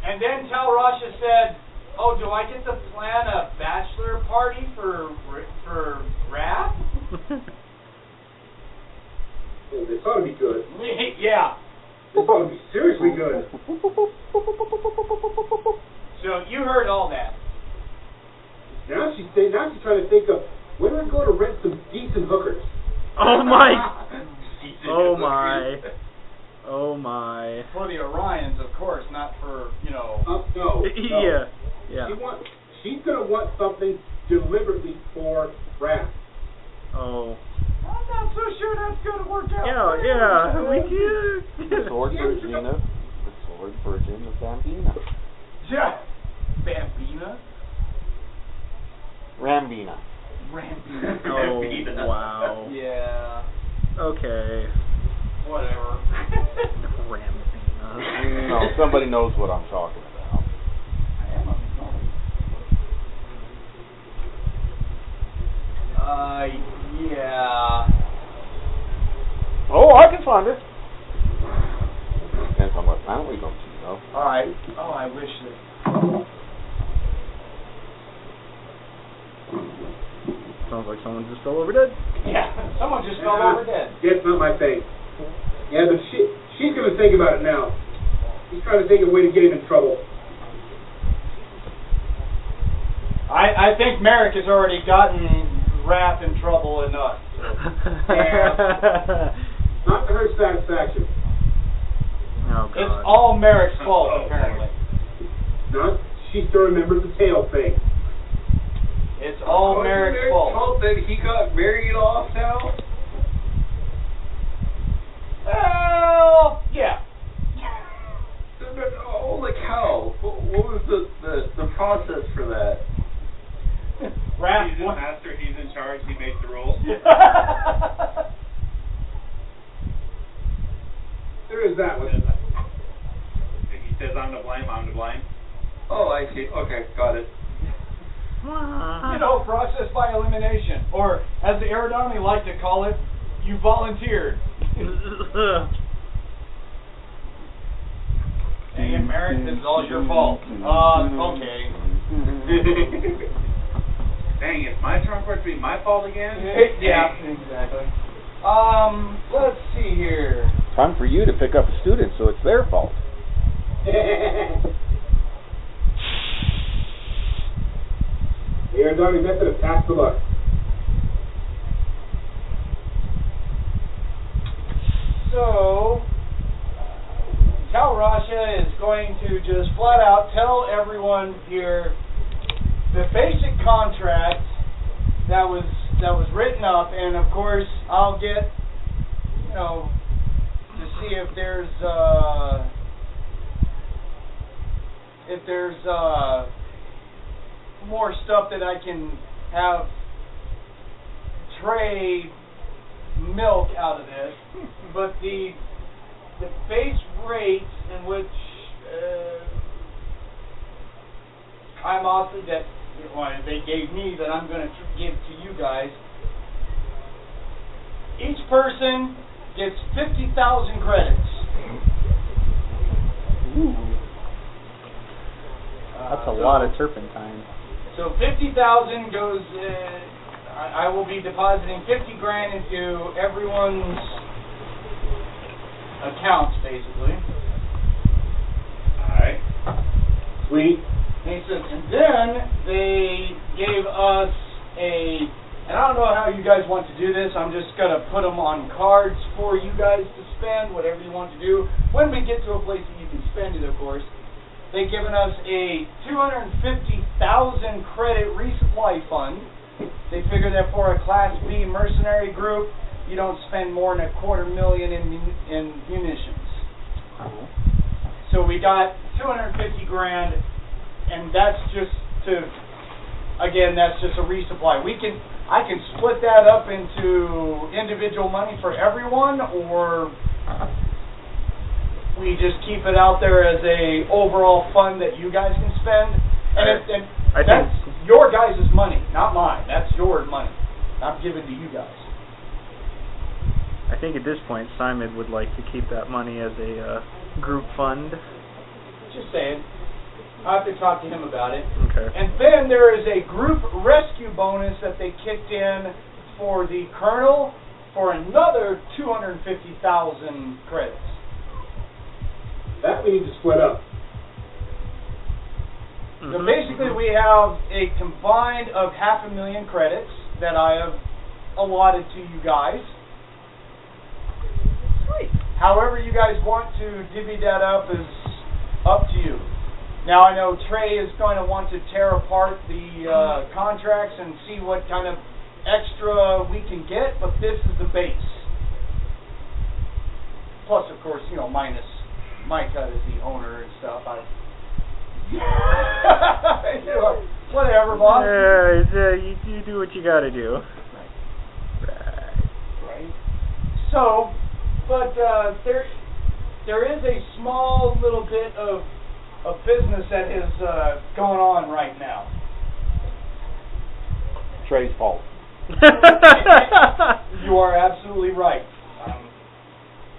And then Tal Rasha said, "Oh, do I get to plan a bachelor party for Rath?" Oh, this ought to be good. Yeah. This ought to be seriously good. So you heard all that. Now she's trying to think of when we're going to rent some decent hookers. Oh my! Oh my! Oh my! For the Orions, of course, not for No. Yeah. She's gonna want something deliberately for Rath. Oh. I'm not so sure that's gonna work out. Yeah. We can. The sword Virgina. The sword Virgin of Bambina. Yeah. Bambina. Rambina. Oh wow. Yeah. Okay. Whatever. Rambina. No, somebody knows what I'm talking about. I am on the phone. Yeah. Oh, I can find it. Depends on what planet we go to, though. Alright. Oh, I wish that. Sounds like someone just fell over dead. Yeah. Someone just fell over dead. That's not my thing. Yeah, but she's gonna think about it now. She's trying to think of a way to get him in trouble. I think Marek has already gotten Rath in trouble enough. Yeah. Not to her satisfaction. Oh, God. It's all Marek's fault, apparently. Not. She still remembers the tail thing. It's all Marek's fault. That he got married off now? Well, yeah. Holy cow. What was the process for that? Rath, he's the master, he's in charge, he makes the rules. There is that one. He says I'm to blame, I'm to blame. Oh, I see. Okay, got it. You know, process by elimination. Or, as the Eridani like to call it, you volunteered. Dang it, Marek, this is all your fault. Okay. Dang, it's my turn for it to be my fault again? Yeah, exactly. Let's see here. Time for you to pick up a student, so it's their fault. The Eridani method of pass the luck. So, Rasha is going to just flat out tell everyone here the basic contract that was written up, and of course I'll get, you know, to see if there's more stuff that I can have Trey milk out of this, but the base rate in which I'm also that they gave me that I'm going to give to you guys. Each person gets 50,000 credits. Ooh. That's a lot of turpentine. So 50,000 goes. I will be depositing 50 grand into everyone's accounts, basically. Alright. Sweet. And he says, and then they gave us and I don't know how you guys want to do this. I'm just going to put them on cards for you guys to spend, whatever you want to do. When we get to a place that you can spend it, of course. They've given us a 250,000 credit resupply fund. They figure that for a Class B mercenary group, you don't spend more than $250,000 in munitions. So we got 250 grand, and that's just that's just a resupply. I can split that up into individual money for everyone, or we just keep it out there as a overall fund that you guys can spend. And that's your guys' money, not mine. That's your money. I'm giving to you guys. I think at this point Simon would like to keep that money as a group fund. Just saying. I have to talk to him about it. Okay. And then there is a group rescue bonus that they kicked in for the colonel for another 250,000 credits. That we need to split up. So basically we have a combined of 500,000 credits that I have allotted to you guys. Sweet. However you guys want to divvy that up is up to you. Now I know Trey is going to want to tear apart the contracts and see what kind of extra we can get, but this is the base. Plus, of course, minus my cut as the owner and stuff. Whatever, boss. You do what you gotta do. Right. So, but there is a small little bit of business that is going on right now. Trey's fault. You are absolutely right.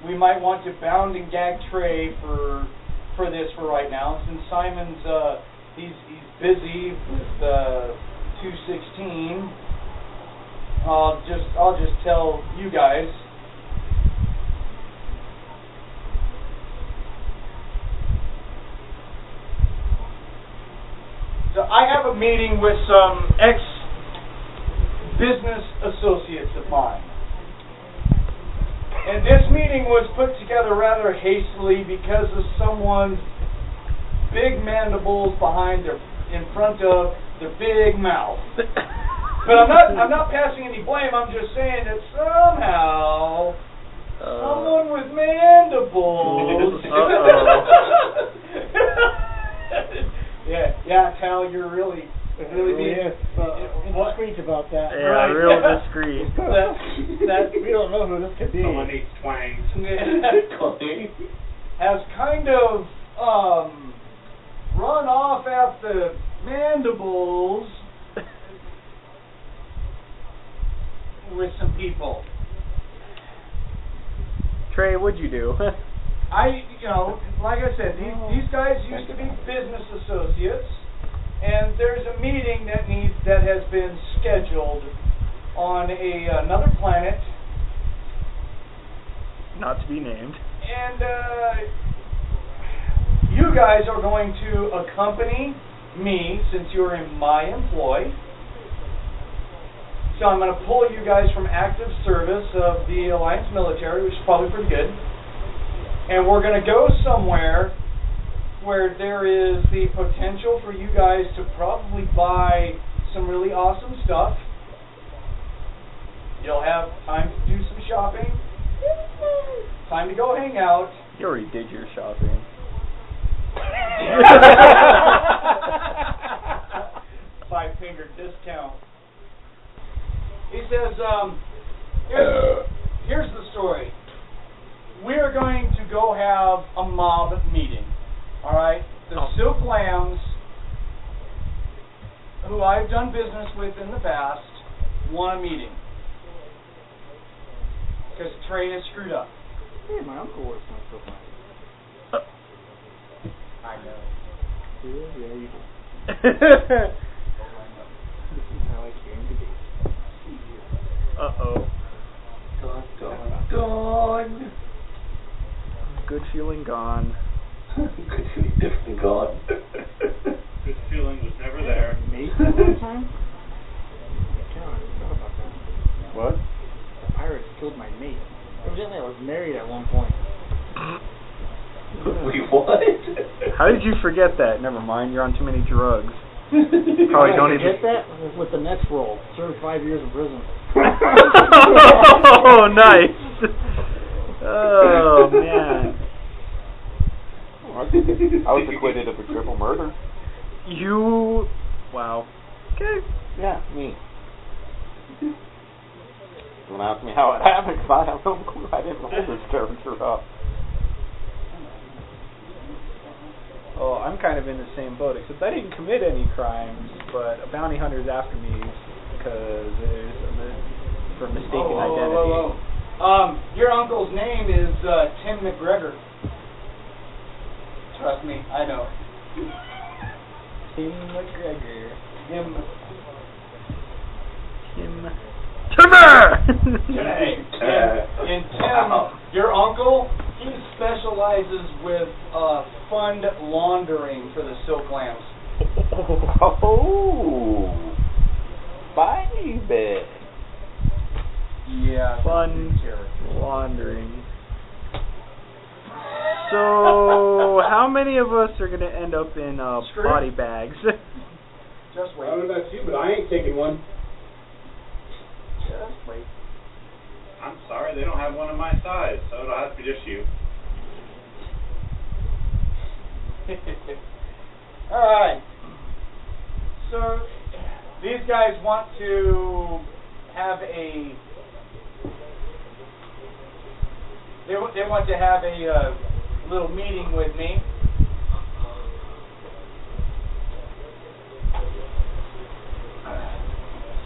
We might want to bound and gag Trey for this for right now, since Simon's he's busy with 216. I'll just tell you guys. So I have a meeting with some ex-business associates of mine. And this meeting was put together rather hastily because of someone's big mandibles behind their in front of their big mouth. But I'm not passing any blame. I'm just saying that somehow someone with mandibles. Yeah, Tal, you're really being discreet about that. Yeah, right. real discreet. that we don't know who this could be. Someone needs twangs. Has kind of run off at the mandibles with some people. Trey, what'd you do? Like I said, these guys used to be business associates, and there's a meeting that has been scheduled on another planet. Not to be named. And you guys are going to accompany me since you're in my employ. So I'm going to pull you guys from active service of the Alliance military, which is probably pretty good. And we're going to go somewhere where there is the potential for you guys to probably buy some really awesome stuff. You'll have time to do some shopping. Time to go hang out. You already did your shopping. 5-finger discount. He says, here's the story. We're going to go have a mob meeting. Alright? The Silk Lambs, who I've done business with in the past, want a meeting. Because Trey is screwed up. Hey, my uncle works on Silk Lamb. I know. Yeah, you do. This is how I came to be. Uh-oh. Gone. Good feeling gone. Good feeling definitely gone. This feeling was never there. Mate that one time? Yeah, I forgot about that. What? The pirates killed my mate. Evidently I was married at one point. Wait, what? How did you forget that? Never mind, you're on too many drugs. Probably don't even get that with the next roll. Served 5 years in prison. Oh, nice. Oh, man. I was acquitted of a triple murder. You... Wow. Okay. Yeah, me. Don't ask me how it happened, because I have no clue. I didn't hold this character up. Oh, I'm kind of in the same boat, except I didn't commit any crimes, but a bounty hunter's after me because for mistaken identity. Your uncle's name is Tim McGregor. Trust me, I know. Tim McGregor. Timmer! And Tim, your uncle, he specializes with fund laundering for the Silk Lambs. Oh, baby. Yeah. Fund laundering. So, how many of us are going to end up in body bags? Just wait. I don't know about you, but I ain't taking one. Just wait. I'm sorry, they don't have one of my size, so it'll have to be just you. Alright. So, these guys want to have a... They want to have a little meeting with me.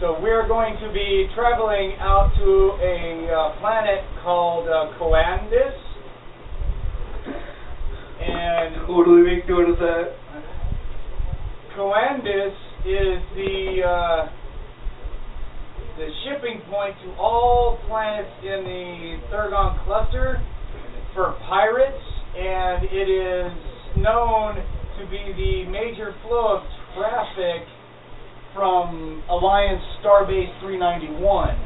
So we're going to be traveling out to a planet called Coandis. And totally make note of that. Coandis is the shipping point to all planets in the Thurgon cluster for pirates, and it is known to be the major flow of traffic from Alliance Starbase 391.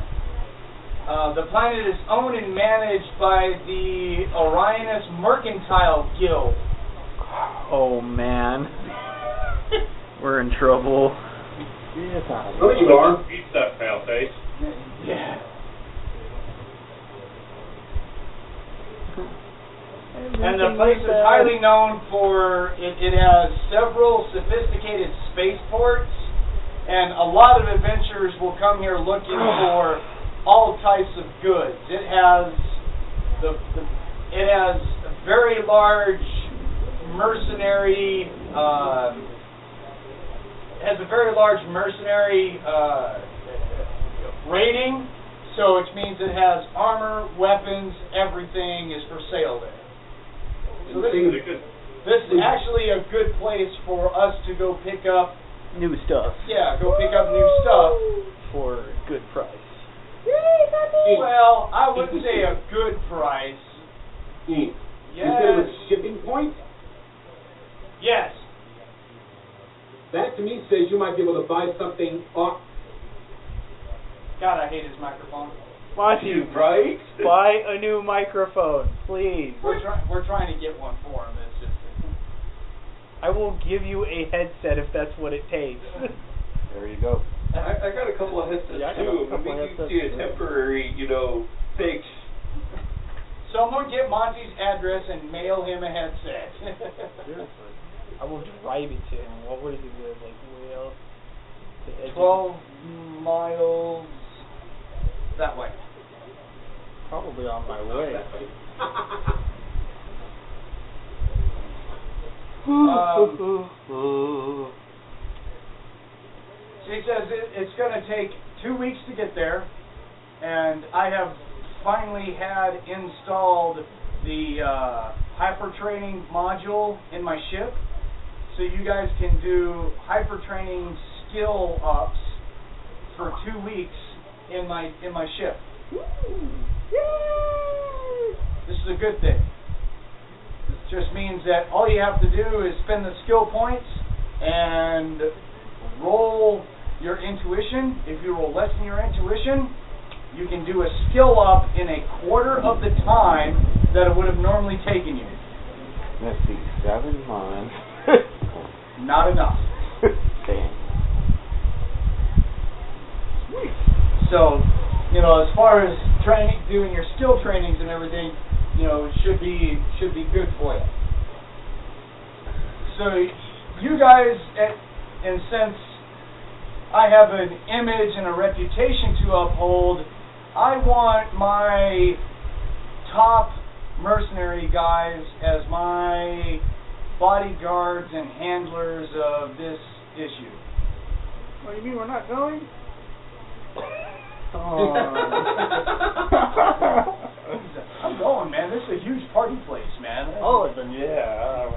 The planet is owned and managed by the Orionist Mercantile Guild. Oh, man. We're in trouble. Oh, you are. Eat stuff, pale-face. Yeah. And the place is highly known for, it has several sophisticated spaceports, and a lot of adventurers will come here looking for all types of goods. It has it has a very large mercenary rating, so which means it has armor, weapons, everything is for sale there. So this is actually a good place for us to go pick up new stuff. Yeah, go pick up new stuff for a good price. Well, I wouldn't say a good price. Yes. Instead of a shipping point? Yes. That to me says you might be able to buy something off. God, I hate his microphone. Why do you right? buy a new microphone, please? We're trying to get one for him. It's just. I will give you a headset if that's what it takes. There you go. I got a couple of headsets too. Maybe you can see a temporary, fix. Someone get Monte's address and mail him a headset. Seriously. I will drive it to him. Where does he live? Like way out the edge 12 miles that way. Probably on my way. She says it's going to take 2 weeks to get there, and I have finally had installed the hyper training module in my ship, so you guys can do hyper training skill ups for 2 weeks in my ship. This is a good thing. This just means that all you have to do is spend the skill points and roll your intuition. If you roll less than your intuition, you can do a skill up in a quarter of the time that it would have normally taken you. Let's see, 7 months. Not enough. Damn. So, as far as doing your skill trainings and everything, should be good for you. So, you guys, and since I have an image and a reputation to uphold, I want my top mercenary guys as my bodyguards and handlers of this issue. What do you mean we're not going? I'm going, man. This is a huge party place, man. Oh, then yeah.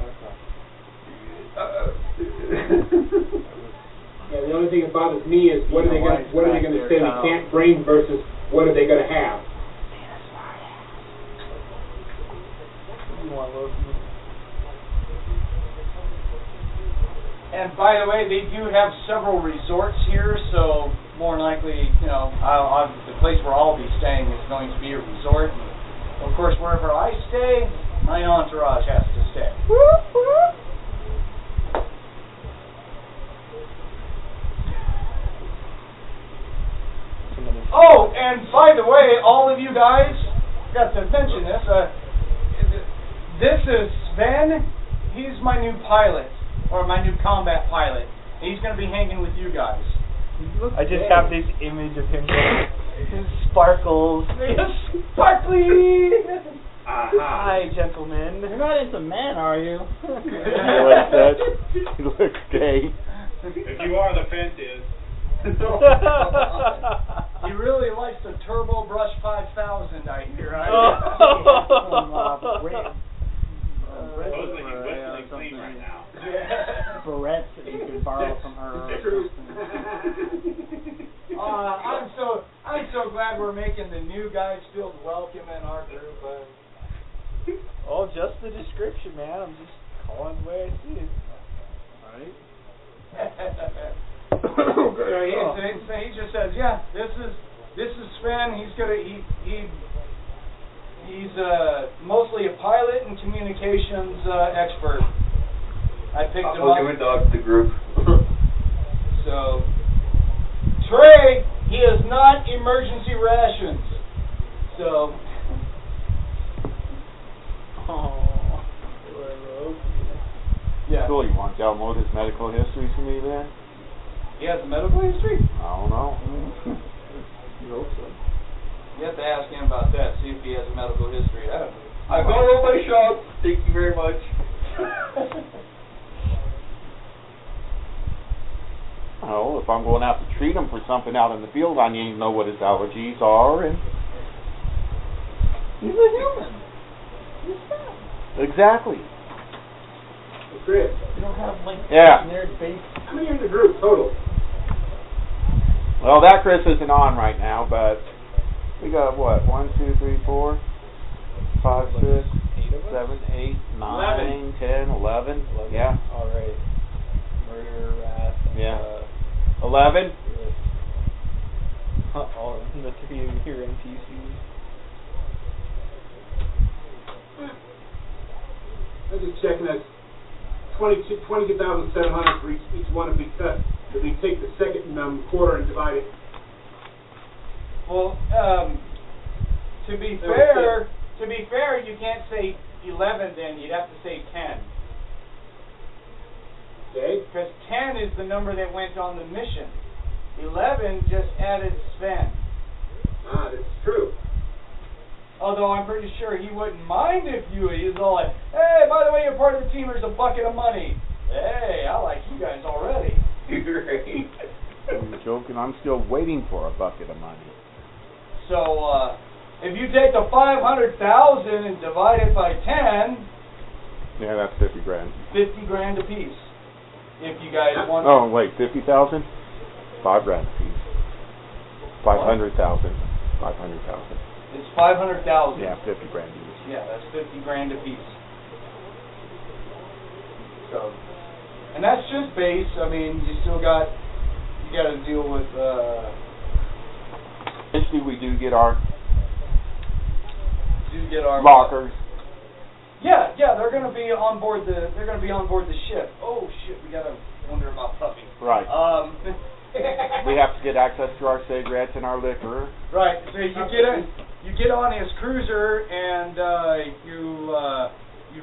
Yeah, the only thing that bothers me is what are they going to say we can't bring versus what are they going to have? And by the way, they do have several resorts here, so more than likely, the place where I'll be staying is going to be a resort. And of course, wherever I stay, my entourage has to stay. Oh, and by the way, all of you guys, got to mention this. This is Sven. He's my new pilot, or my new combat pilot. He's going to be hanging with you guys. I just have this image of him with sparkles. Sparkly! Hi, gentlemen. You're not into men, are you? You like that? He looks gay. If you are, the fence is. He really likes the Turbo Brush 5000, I hear. Supposedly he's whistling clean right now. Barrettes that you can borrow from her. I'm so glad we're making the new guys feel welcome in our group. Oh, just the description, man. I'm just calling the way I see it. Right? So he just says, yeah, this is Sven. He's mostly a pilot and communications expert. I picked him up. I'll give a dog to the group. So, Trey, he is not emergency rations. So. Oh. Yeah. So you want to download his medical history for me then? He has a medical history? I don't know. You hope so. You have to ask him about that, see if he has a medical history. I don't know. I got all my shots. Thank you very much. Oh, if I'm going to have to treat him for something out in the field, I need to know what his allergies are and. He's a human. He's fat. Exactly. Hey, Chris, You don't have like Yeah. generic base. how many are in the group total? Well, that Chris isn't on right now, but we got what? 1, 2, 3, 4, 5, 6, 7, 8, 9, 10, 11. Yeah. All right. Mur-Dur, Rath. Yeah. 11. All the 3 of your NPCs. I was just checking that 22,700 for each one if we take the second quarter and divide it. Well, to be fair, you can't say 11 then, you'd have to say 10. Okay? Because 10 is the number that went on the mission. 11 just added Sven. Ah, that's true. Although I'm pretty sure he wouldn't mind if he's all like, hey, by the way, you're part of the team, here's a bucket of money. Hey, I like you guys already. You're joking. I'm still waiting for a bucket of money. So, if you take the 500,000 and divide it by 10, Yeah, that's 50 grand. 50 grand a piece. If you guys want. Oh, wait, 50,000? 5 grand a piece. 500,000. 500,000. It's 500,000. Yeah, 50 grand each. Yeah, that's 50 grand a piece. So, and that's just base. I mean, you got to deal with. Eventually, we do get our lockers. Yeah, they're going to be on board the ship. Oh shit, we got to wonder about Puppy. Right. We have to get access to our cigarettes and our liquor. Right. So you get on his cruiser and you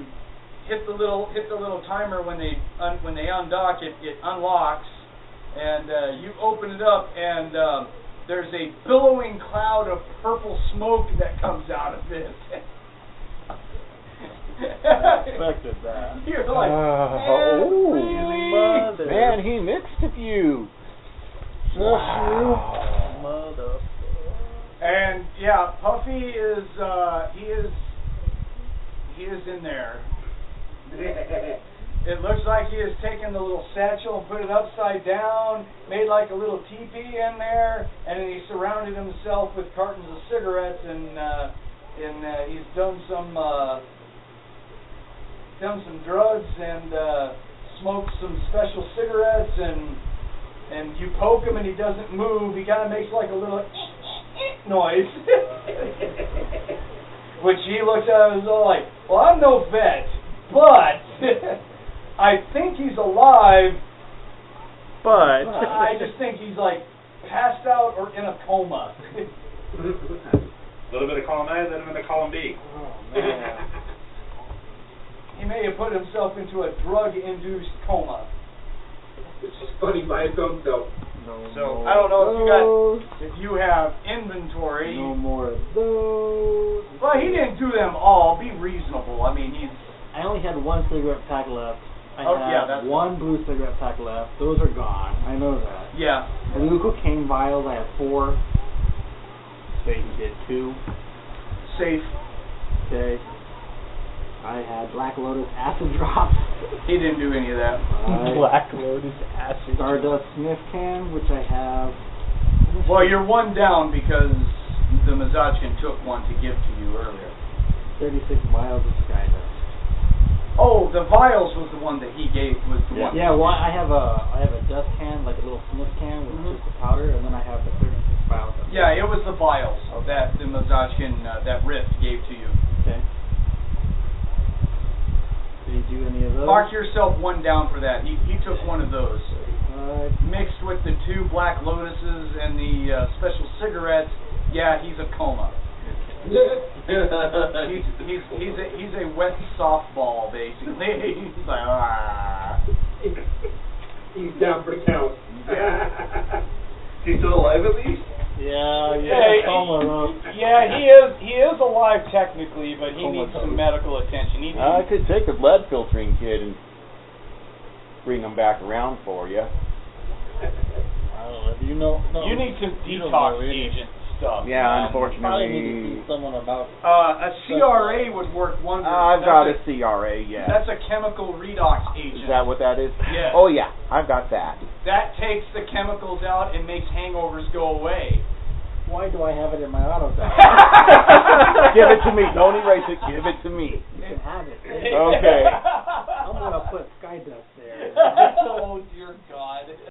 hit the little timer when they undock it unlocks, and you open it up and there's a billowing cloud of purple smoke that comes out of it. I expected that. You're like, really? Man, he mixed a few. Wow. Mother. And yeah, Puffy is he is in there. It looks like he has taken the little satchel and put it upside down, made like a little teepee in there, and then he surrounded himself with cartons of cigarettes, and he's done some drugs and smoked some special cigarettes, and you poke him and he doesn't move. He kind of makes like a little noise, which he looks at and is all like, well, I'm no vet, but I think he's alive, but I just think he's like passed out or in a coma. A little bit of column A, a little bit of column B. Oh, man. He may have put himself into a drug-induced coma. It's just funny by its own self. So I don't know if you have inventory. No more of those. Well, he didn't do them all. Be reasonable. I mean, I only had one cigarette pack left. I that's had one blue cigarette pack left. Those are gone. I know that. Yeah. Blue cocaine vials, I have 4. Say he did 2. Safe. Okay. I had Black Lotus acid drops. He didn't do any of that. Black Lotus acid. Stardust sniff can, which I have. Well, you're one down because the Mutzachan took one to give to you earlier. 36 vials of sky dust. Oh, the vials was the one that he gave. Was the one. Yeah. Well, I have a dust can, like a little sniff can with just the powder, and then I have the 36 vials. Yeah, it was the vials that the Mutzachan, that Rift gave to you. Okay. Did he do any of those? Mark yourself one down for that. He took one of those. mixed with the 2 Black Lotuses and the special cigarettes, yeah, he's a coma. he's a wet softball, basically. He's like, ah. He's down for the count. He's still alive at least? Yeah, he is alive technically, but he needs some medical attention. I could take a blood filtering kit and bring him back around for you. I don't know. You know, you need some detox agent stuff. Yeah, Probably need to unfortunately. see someone about. A CRA would work wonders. I've got a CRA, yeah. That's a chemical redox agent. Is that what that is? Yes. Oh, yeah, I've got that. That takes the chemicals out and makes hangovers go away. Why do I have it in my auto dial? Give it to me. Don't erase it. Give it to me. You can have it. Okay. I'm gonna put sky dust